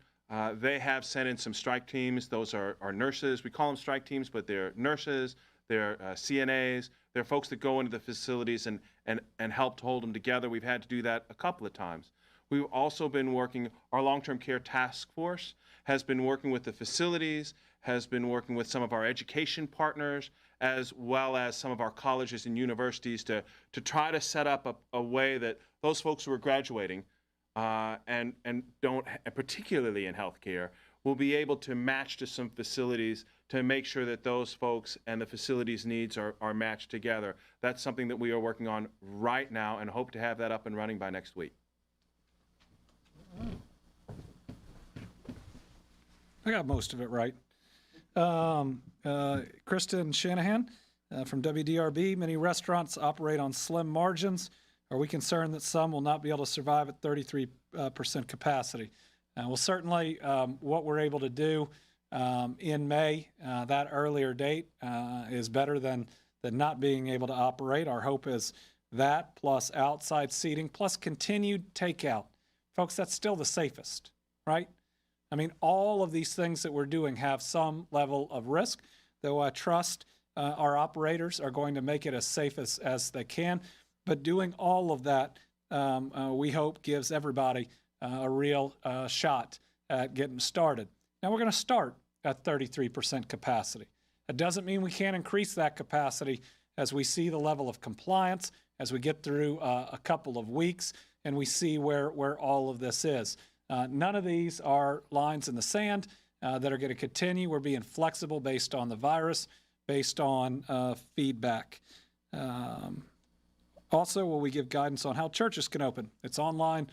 they have sent in some strike teams. Those are nurses. We call them strike teams, but they're nurses, they're CNAs, they're folks that go into the facilities and help to hold them together. We've had to do that a couple of times. We've also been working, our long-term care task force has been working with the facilities, has been working with some of our education partners, as well as some of our colleges and universities to try to set up a way that those folks who are graduating and don't, particularly in healthcare, will be able to match to some facilities to make sure that those folks and the facilities' needs are matched together. That's something that we are working on right now and hope to have that up and running by next week. I got most of it right. Kristen Shanahan from WDRB, many restaurants operate on slim margins. Are we concerned that some will not be able to survive at 33% capacity? Well, certainly what we're able to do in May, that earlier date, is better than not being able to operate. Our hope is that plus outside seating plus continued takeout. Folks, that's still the safest, right? I mean, all of these things that we're doing have some level of risk, though I trust our operators are going to make it as safe as they can. But doing all of that, we hope, gives everybody a real shot at getting started. Now, we're going to start at 33% capacity. It doesn't mean we can't increase that capacity as we see the level of compliance, as we get through a couple of weeks, and we see where all of this is. None of these are lines in the sand that are going to continue. We're being flexible based on the virus, based on feedback. Also, will we give guidance on how churches can open? It's online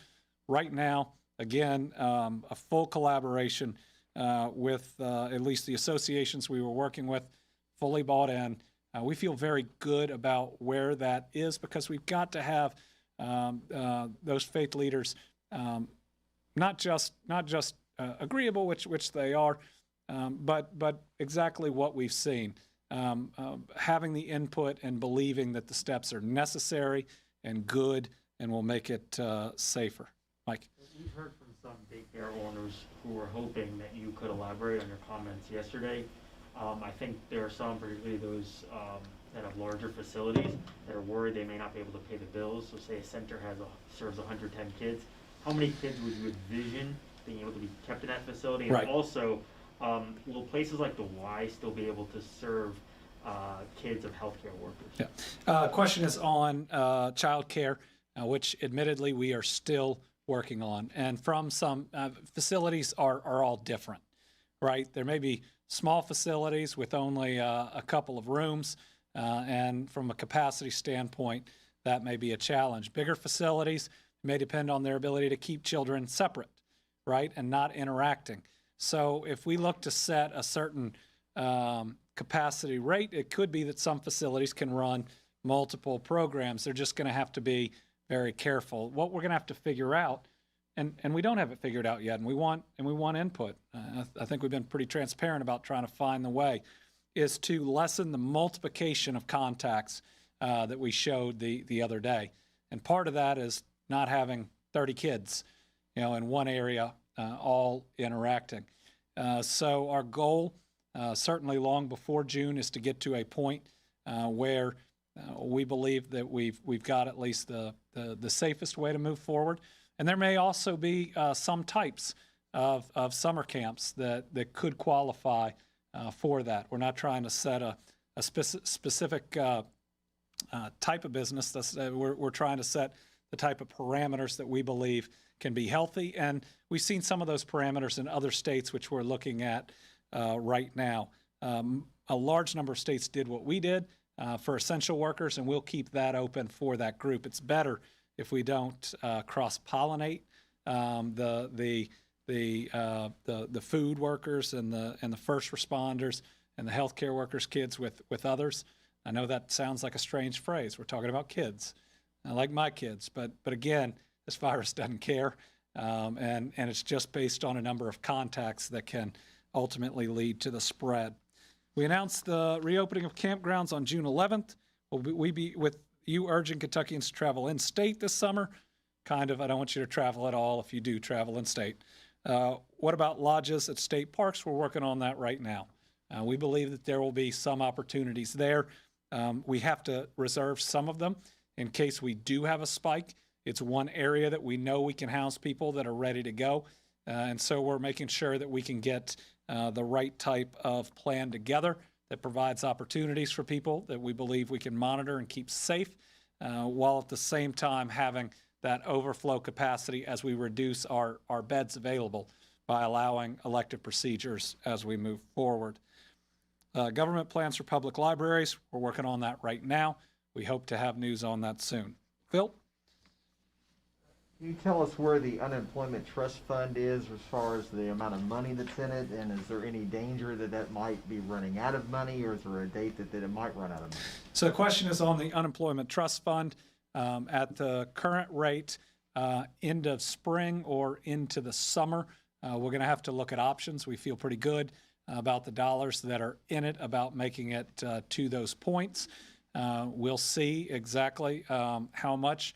right now. Again, a full collaboration with at least the associations we were working with, fully bought in. We feel very good about where that is because we've got to have those faith leaders not just agreeable, which they are, but exactly what we've seen. Having the input and believing that the steps are necessary and good and will make it safer. Mike? We've heard from some daycare owners who were hoping that you could elaborate on your comments yesterday. I think there are some, particularly those that have larger facilities, that are worried they may not be able to pay the bills. So say a center serves 110 kids. How many kids would you envision being able to be kept in that facility? And right. Also, will places like the WHAS still be able to serve kids of healthcare workers? Yeah. Question is on child care, which admittedly we are still working on. And from some facilities are all different, right? There may be small facilities with only a couple of rooms, and from a capacity standpoint, that may be a challenge. Bigger facilities may depend on their ability to keep children separate, right, and not interacting. So if we look to set a certain capacity rate, it could be that some facilities can run multiple programs. They're just going to have to be very careful. What we're going to have to figure out, and we don't have it figured out yet, and we want input. I think we've been pretty transparent about trying to find the way, is to lessen the multiplication of contacts that we showed the other day. And part of that is not having 30 kids, in one area all interacting. So our goal, certainly long before June, is to get to a point where we believe that we've got at least the safest way to move forward. And there may also be some types of summer camps that could qualify for that. We're not trying to set a specific type of business. We're trying to set the type of parameters that we believe can be healthy. And we've seen some of those parameters in other states, which we're looking at right now. A large number of states did what we did for essential workers, and we'll keep that open for that group. It's better if we don't cross-pollinate the food workers and the first responders and the healthcare workers' kids with others. I know that sounds like a strange phrase. We're talking about kids. I like my kids, but again, this virus doesn't care, and it's just based on a number of contacts that can ultimately lead to the spread. We announced the reopening of campgrounds on June 11th. Will we be with you urging Kentuckians to travel in-state this summer? Kind of. I don't want you to travel at all if you do travel in-state. What about lodges at state parks? We're working on that right now. We believe that there will be some opportunities there. We have to reserve some of them in case we do have a spike. It's one area that we know we can house people that are ready to go. And so we're making sure that we can get the right type of plan together that provides opportunities for people that we believe we can monitor and keep safe, while at the same time having that overflow capacity as we reduce our beds available by allowing elective procedures as we move forward. Government plans for public libraries, we're working on that right now. We hope to have news on that soon. Phil? Can you tell us where the unemployment trust fund is as far as the amount of money that's in it? And is there any danger that might be running out of money, or is there a date that it might run out of money? So the question is on the unemployment trust fund. At the current rate, end of spring or into the summer, we're going to have to look at options. We feel pretty good about the dollars that are in it, about making it to those points. We'll see exactly how much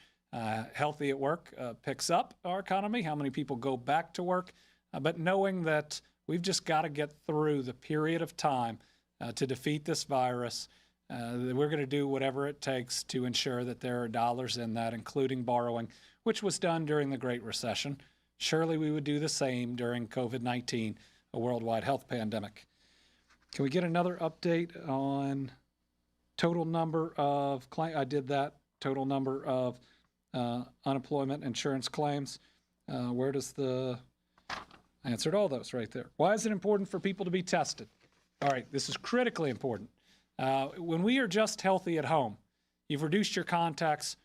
Healthy at Work picks up our economy, how many people go back to work, but knowing that we've just got to get through the period of time to defeat this virus. We're going to do whatever it takes to ensure that there are dollars in that, including borrowing, which was done during the Great Recession. Surely we would do the same during COVID-19, a worldwide health pandemic. Can we get another update on total number of claims? I did that. Total number of unemployment insurance claims. Where does the, I answered all those right there. Why is it important for people to be tested? All right, this is critically important. When we are just healthy at home, you've reduced your contacts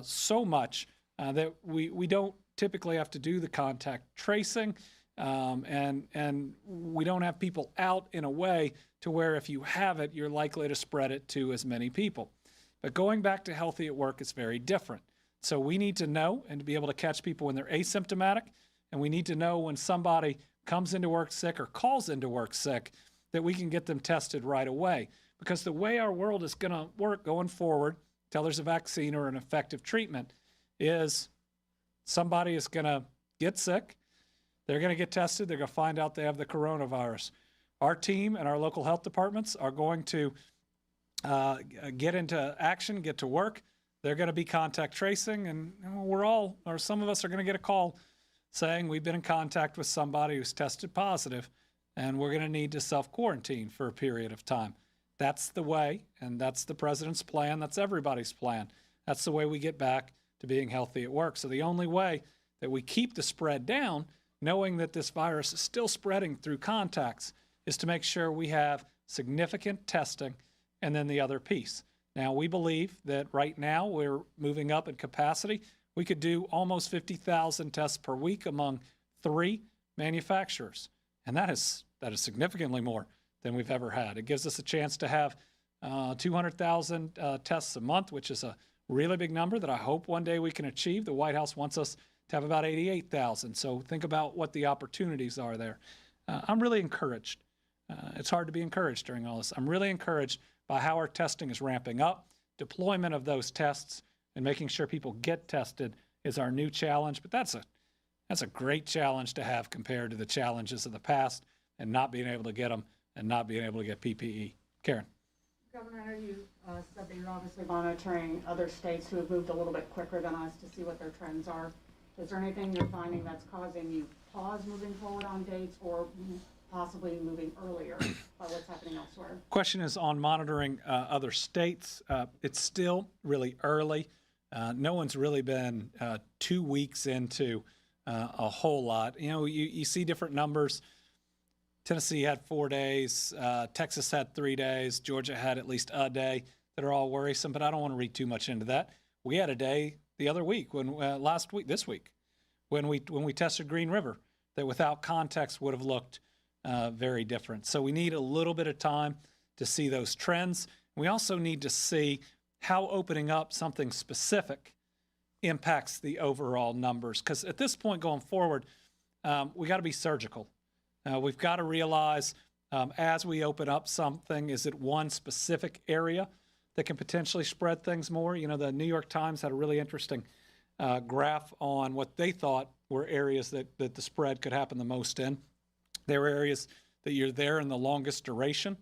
so much that we don't typically have to do the contact tracing, and we don't have people out in a way to where if you have it, you're likely to spread it to as many people. But going back to healthy at work is very different. So we need to know and to be able to catch people when they're asymptomatic, and we need to know when somebody comes into work sick or calls into work sick that we can get them tested right away. Because the way our world is going to work going forward, till there's a vaccine or an effective treatment, is somebody is going to get sick, they're going to get tested, they're going to find out they have the coronavirus. Our team and our local health departments are going to get into action, get to work. They're going to be contact tracing, and some of us are going to get a call saying we've been in contact with somebody who's tested positive, and we're going to need to self-quarantine for a period of time. That's the way, and that's the president's plan. That's everybody's plan. That's the way we get back to being healthy at work. So the only way that we keep the spread down, knowing that this virus is still spreading through contacts, is to make sure we have significant testing, and then the other piece. Now, we believe that right now we're moving up in capacity. We could do almost 50,000 tests per week among 3 manufacturers, and that is significantly more than we've ever had. It gives us a chance to have 200,000 tests a month, which is a really big number that I hope one day we can achieve. The White House wants us to have about 88,000, so think about what the opportunities are there. I'm really encouraged. It's hard to be encouraged during all this. I'm really encouraged by how our testing is ramping up. Deployment of those tests and making sure people get tested is our new challenge, but that's a great challenge to have compared to the challenges of the past and not being able to get them and not being able to get PPE. Karen. Governor, I know you said that you're obviously monitoring other states who have moved a little bit quicker than us to see what their trends are. Is there anything you're finding that's causing you pause moving forward on dates or possibly moving earlier by what's happening elsewhere? Question is on monitoring other states. It's still really early. No one's really been 2 weeks into a whole lot. You know, you see different numbers. Tennessee had 4 days. Texas had 3 days. Georgia had at least a day that are all worrisome, but I don't want to read too much into that. We had a day the other week, this week, when we tested Green River, that without context would have looked very different. So we need a little bit of time to see those trends. We also need to see how opening up something specific impacts the overall numbers. Because at this point going forward, we got to be surgical. We've got to realize as we open up something, is it one specific area that can potentially spread things more? You know, the New York Times had a really interesting graph on what they thought were areas that the spread could happen the most in. There are areas that you're there in the longest duration.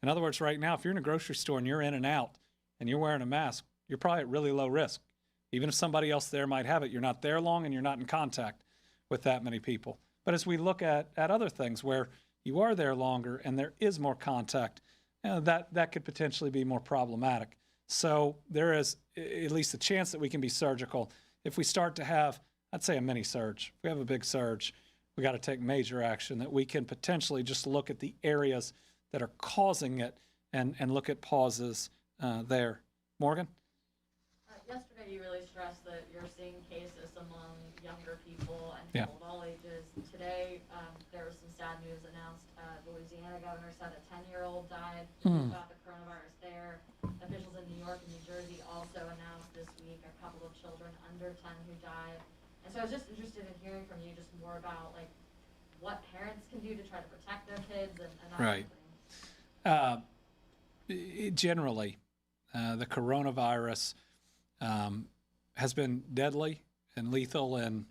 In other words, right now, if you're in a grocery store and you're in and out and you're wearing a mask, you're probably at really low risk. Even if somebody else there might have it, you're not there long and you're not in contact with that many people. But as we look at other things where you are there longer and there is more contact, that could potentially be more problematic. So there is at least a chance that we can be surgical. If we start to have, I'd say, a mini surge, if we have a big surge, we got to take major action that we can potentially just look at the areas that are causing it and look at pauses there. Morgan? Yesterday you really stressed that you're seeing cases among younger people and people of all ages. Today there was some sad news announced. The Louisiana governor said a 10-year-old died. Got the coronavirus there. Officials in New York and New Jersey also announced this week a couple of children under 10 who died. And so I was just interested in hearing from you just more about like what parents can do to try to protect their kids and that right. Sort of thing. Generally, the coronavirus has been deadly and lethal in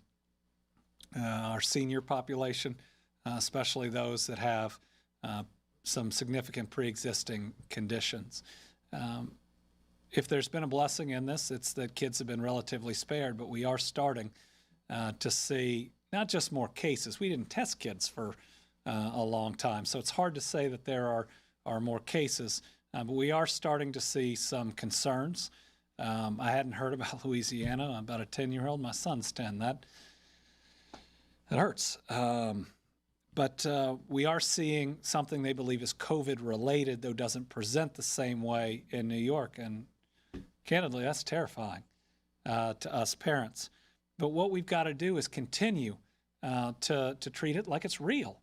our senior population, especially those that have some significant pre-existing conditions. If there's been a blessing in this, it's that kids have been relatively spared, but we are starting to see not just more cases. We didn't test kids for a long time, so it's hard to say that there are more cases, but we are starting to see some concerns. I hadn't heard about Louisiana, about a 10-year-old. My son's 10. It hurts. But we are seeing something they believe is COVID related, though doesn't present the same way in New York. And candidly, that's terrifying to us parents. But what we've got to do is continue to treat it like it's real.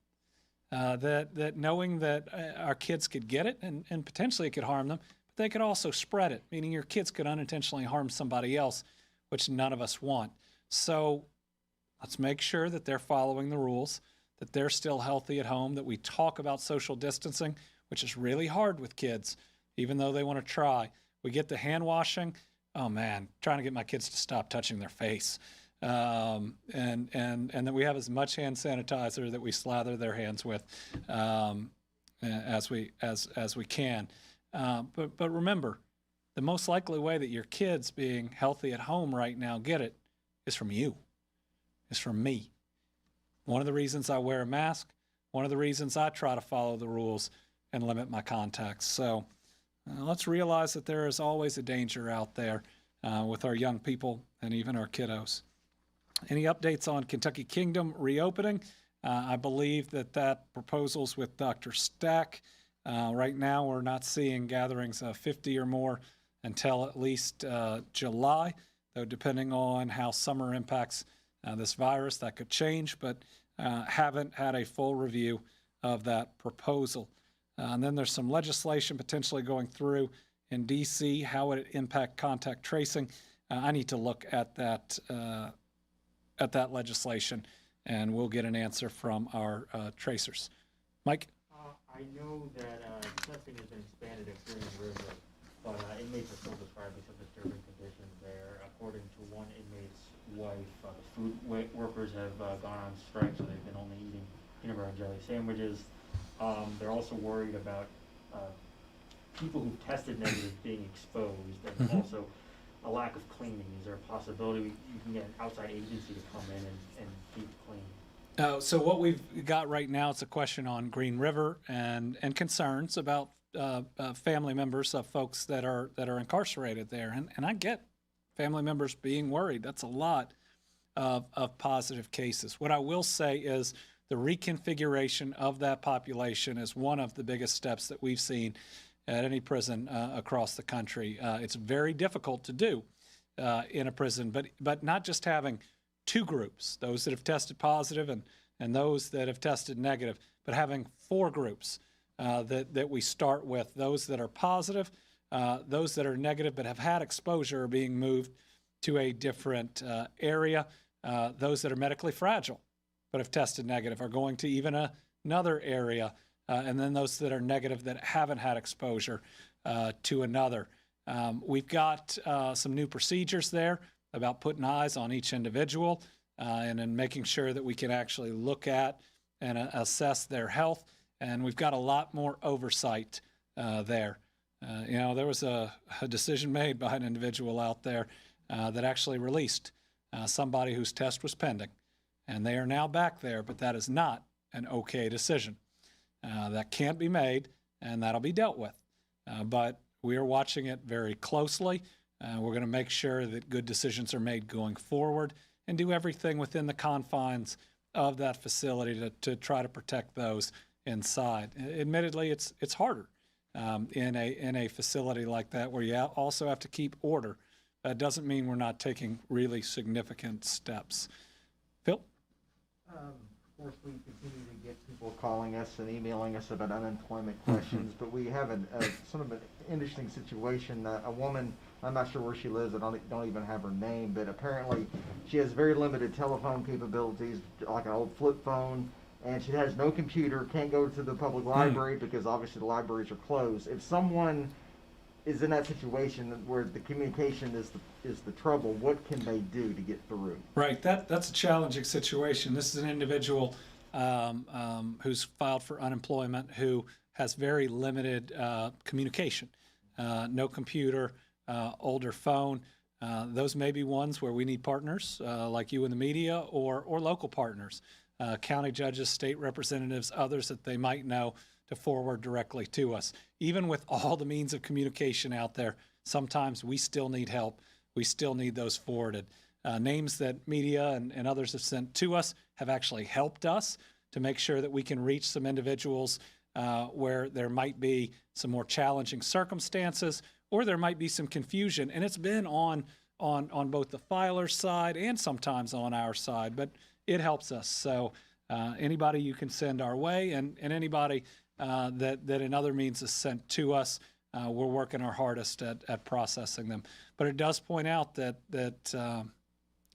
That knowing that our kids could get it and potentially it could harm them, but they could also spread it, meaning your kids could unintentionally harm somebody else, which none of us want. So let's make sure that they're following the rules, that they're still healthy at home, that we talk about social distancing, which is really hard with kids, even though they want to try. We get the hand washing. Oh man, trying to get my kids to stop touching their face. And that we have as much hand sanitizer that we slather their hands with as we can. But remember, the most likely way that your kids being healthy at home right now get it is from you, is from me. One of the reasons I wear a mask, one of the reasons I try to follow the rules and limit my contacts. So let's realize that there is always a danger out there with our young people and even our kiddos. Any updates on Kentucky Kingdom reopening? I believe that proposal's with Dr. Stack. Right now, we're not seeing gatherings of 50 or more until at least July, though depending on how summer impacts this virus, that could change, but haven't had a full review of that proposal. And then there's some legislation potentially going through in D.C. How would it impact contact tracing? I need to look at that legislation, and we'll get an answer from our tracers. Mike? I know that testing has been expanded at Green River, but inmates are still describing some disturbing conditions there. According to one inmate's wife, the food workers have gone on strike, so they've been only eating peanut butter and jelly sandwiches. They're also worried about people who tested negative being exposed, and also a lack of cleaning. Is there a possibility you can get an outside agency to come in and keep clean? So what we've got right now, it's a question on Green River and concerns about family members of folks that are incarcerated there. And I get family members being worried. That's a lot of positive cases. What I will say is the reconfiguration of that population is one of the biggest steps that we've seen at any prison across the country. It's very difficult to do in a prison, but not just having two groups, those that have tested positive and those that have tested negative, but having four groups that we start with. Those that are positive, those that are negative but have had exposure are being moved to a different area. Those that are medically fragile but have tested negative are going to even another area. And then those that are negative that haven't had exposure to another. We've got some new procedures there about putting eyes on each individual and then making sure that we can actually look at and assess their health. And we've got a lot more oversight there. There was a decision made by an individual out there that actually released somebody whose test was pending. And they are now back there, but that is not an okay decision. That can't be made, and that'll be dealt with. But we are watching it very closely. We're going to make sure that good decisions are made going forward and do everything within the confines of that facility to try to protect those inside. Admittedly, it's harder in a facility like that where you also have to keep order. That doesn't mean we're not taking really significant steps. Phil? Of course, we continue to get people calling us and emailing us about unemployment questions, but we have sort of an interesting situation. A woman, I'm not sure where she lives, I don't even have her name, but apparently she has very limited telephone capabilities, like an old flip phone, and she has no computer, can't go to the public library because obviously the libraries are closed. If someone is in that situation where the communication is the trouble, what can they do to get through? Right, that's a challenging situation. This is an individual who's filed for unemployment who has very limited communication, no computer, older phone. Those may be ones where we need partners like you in the media or local partners, county judges, state representatives, others that they might know to forward directly to us. Even with all the means of communication out there, sometimes we still need help. We still need those forwarded. names that media and others have sent to us have actually helped us to make sure that we can reach some individuals where there might be some more challenging circumstances or there might be some confusion. And it's been on both the filer side and sometimes on our side, but it helps us. So anybody you can send our way and anybody that in other means is sent to us, we're working our hardest at processing them. But it does point out that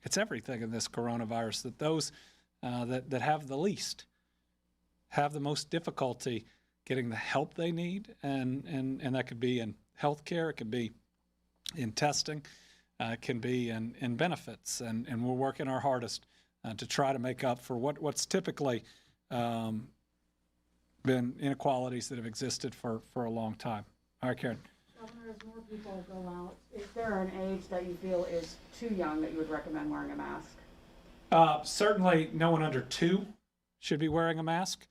it's everything in this coronavirus, that those that have the least have the most difficulty getting the help they need, and that could be in healthcare, it could be in testing, it can be in benefits, and we're working our hardest to try to make up for what's typically been inequalities that have existed for a long time. All right, Karen. Governor, as more people go out, is there an age that you feel is too young that you would recommend wearing a mask? Certainly no one under 2 should be wearing a mask.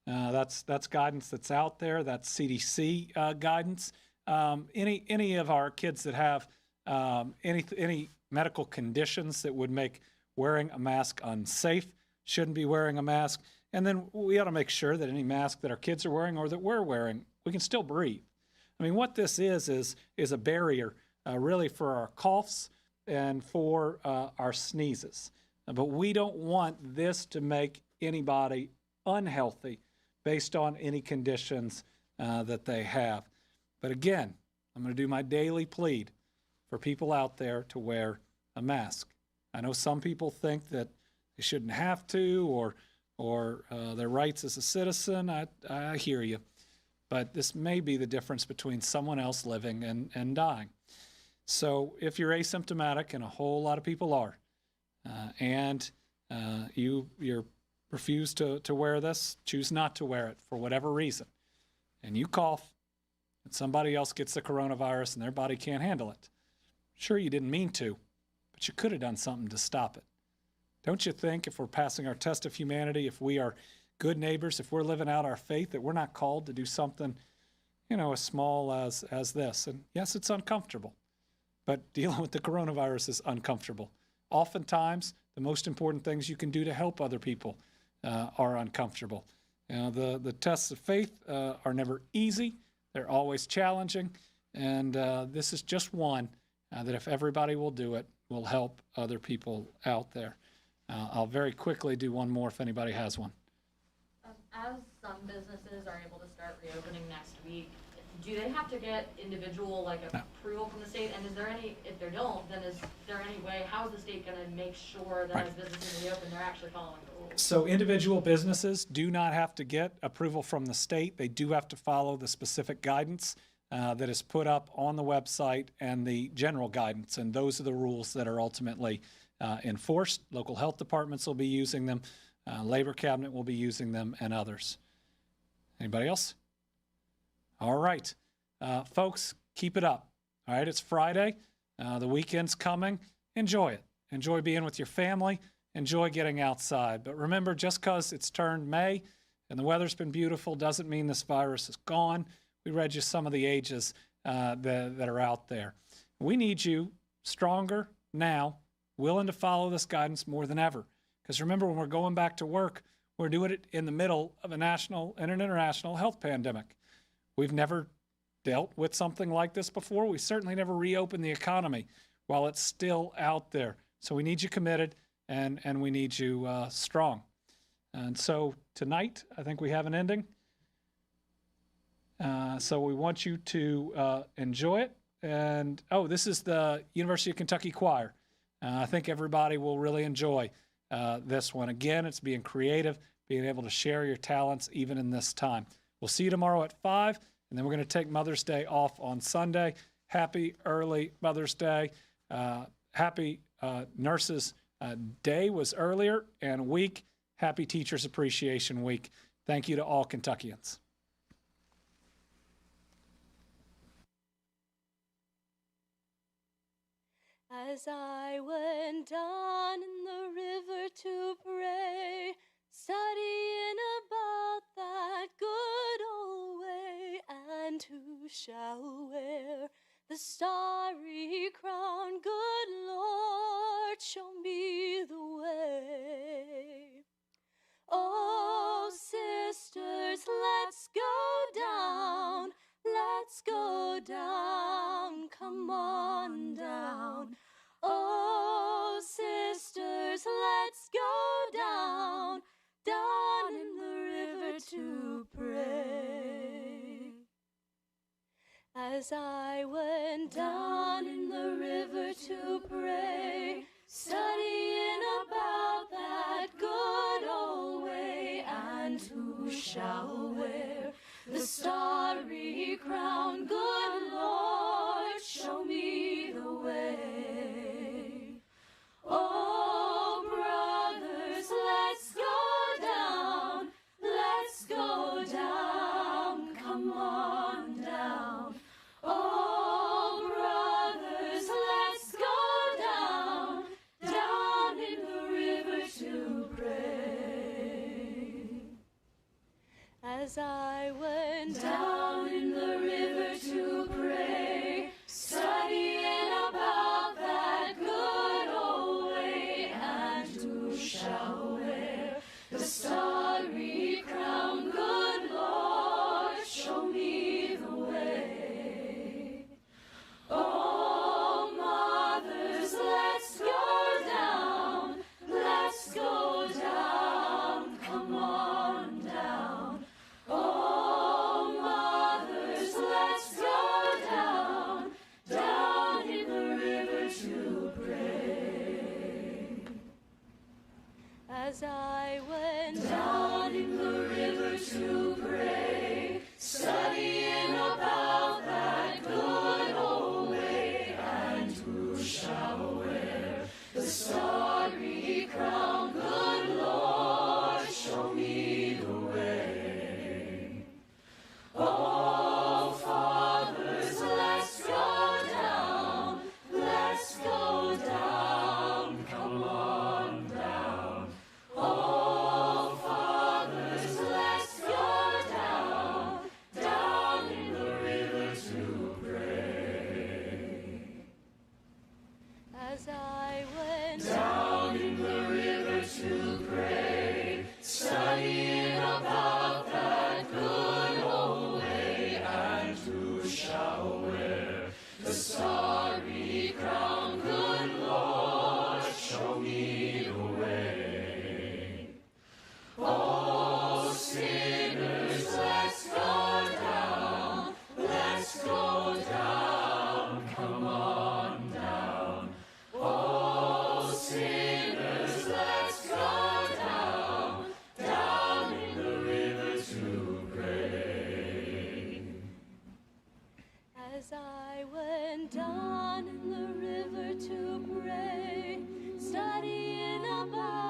That's guidance that's out there. That's CDC guidance. Any of our kids that have any medical conditions that would make wearing a mask unsafe shouldn't be wearing a mask. And then we ought to make sure that any mask that our kids are wearing or that we're wearing, we can still breathe. I mean, what this is a barrier really for our coughs and for our sneezes. But we don't want this to make anybody unhealthy based on any conditions that they have. But again, I'm going to do my daily plead for people out there to wear a mask. I know some people think that they shouldn't have to or their rights as a citizen. I hear you. But this may be the difference between someone else living and dying. So if you're asymptomatic, and a whole lot of people are, and you refuse to wear this, choose not to wear it for whatever reason, and you cough, and somebody else gets the coronavirus and their body can't handle it. Sure, you didn't mean to, but you could have done something to stop it. Don't you think if we're passing our test of humanity, if we are good neighbors, if we're living out our faith, that we're not called to do something, as small as this? And yes, it's uncomfortable, but dealing with the coronavirus is uncomfortable. Oftentimes, the most important things you can do to help other people are uncomfortable. The tests of faith are never easy. They're always challenging. And this is just one that if everybody will do it, will help other people out there. I'll very quickly do one more if anybody has one. As some businesses are able to start reopening next week, do they have to get individual approval from the state? And is there any, if they don't, then is there any way, how is the state going to make sure that as businesses reopen, they're actually following the rules? So individual businesses do not have to get approval from the state. They do have to follow the specific guidance that is put up on the website and the general guidance. And those are the rules that are ultimately enforced. Local health departments will be using them. Labor Cabinet will be using them, and others. Anybody else? All right. Folks, keep it up. All right, it's Friday. The weekend's coming. Enjoy it. Enjoy being with your family. Enjoy getting outside. But remember, just because it's turned May and the weather's been beautiful doesn't mean this virus is gone. We read you some of the ages that are out there. We need you stronger now, willing to follow this guidance more than ever. Because remember, when we're going back to work, we're doing it in the middle of a national and an international health pandemic. We've never dealt with something like this before. We certainly never reopened the economy while it's still out there. So we need you committed, and we need you strong. And so tonight, I think we have an ending. So we want you to enjoy it. And, this is the University of Kentucky Choir. I think everybody will really enjoy this one. Again, it's being creative, being able to share your talents even in this time. We'll see you tomorrow at 5, and then we're going to take Mother's Day off on Sunday. Happy early Mother's Day. Happy Nurses Day was earlier, and week. Happy Teachers Appreciation Week. Thank you to all Kentuckians. As I went down in the river to pray, studying about that good old way, and who shall wear the starry crown? Good Lord, show As I went down in the river to pray, studying about that good old way, and who shall wear the starry crown? Good Lord, show me the way. Oh, brothers, let's go down, let's go down, come on down. Oh, brothers, let's go down, down in the river to pray. As I went down in the river to pray, studying about that good old way, and who shall wear the starry crown? Good Lord, show me the way. Oh, mothers, let's go down, let's go down, come on down. Oh, mothers, let's go down, down in the river to pray. As I went down in the river to pray, studying about that good old way, and who shall wear the starry crown? Good Lord, show me the way. Oh, fathers, let's go down, let's go down, come on down. Oh, fathers, let's go down, down in the river to pray. As I went down in the river to pray, studying about that good old way, and who shall wear the starry crown? Good Lord, show me the way. Oh, sinners, let's go down, let's go down, come on down. Oh, sinners, let's go down, down in the river to pray. As I went down in the river to pray, studying about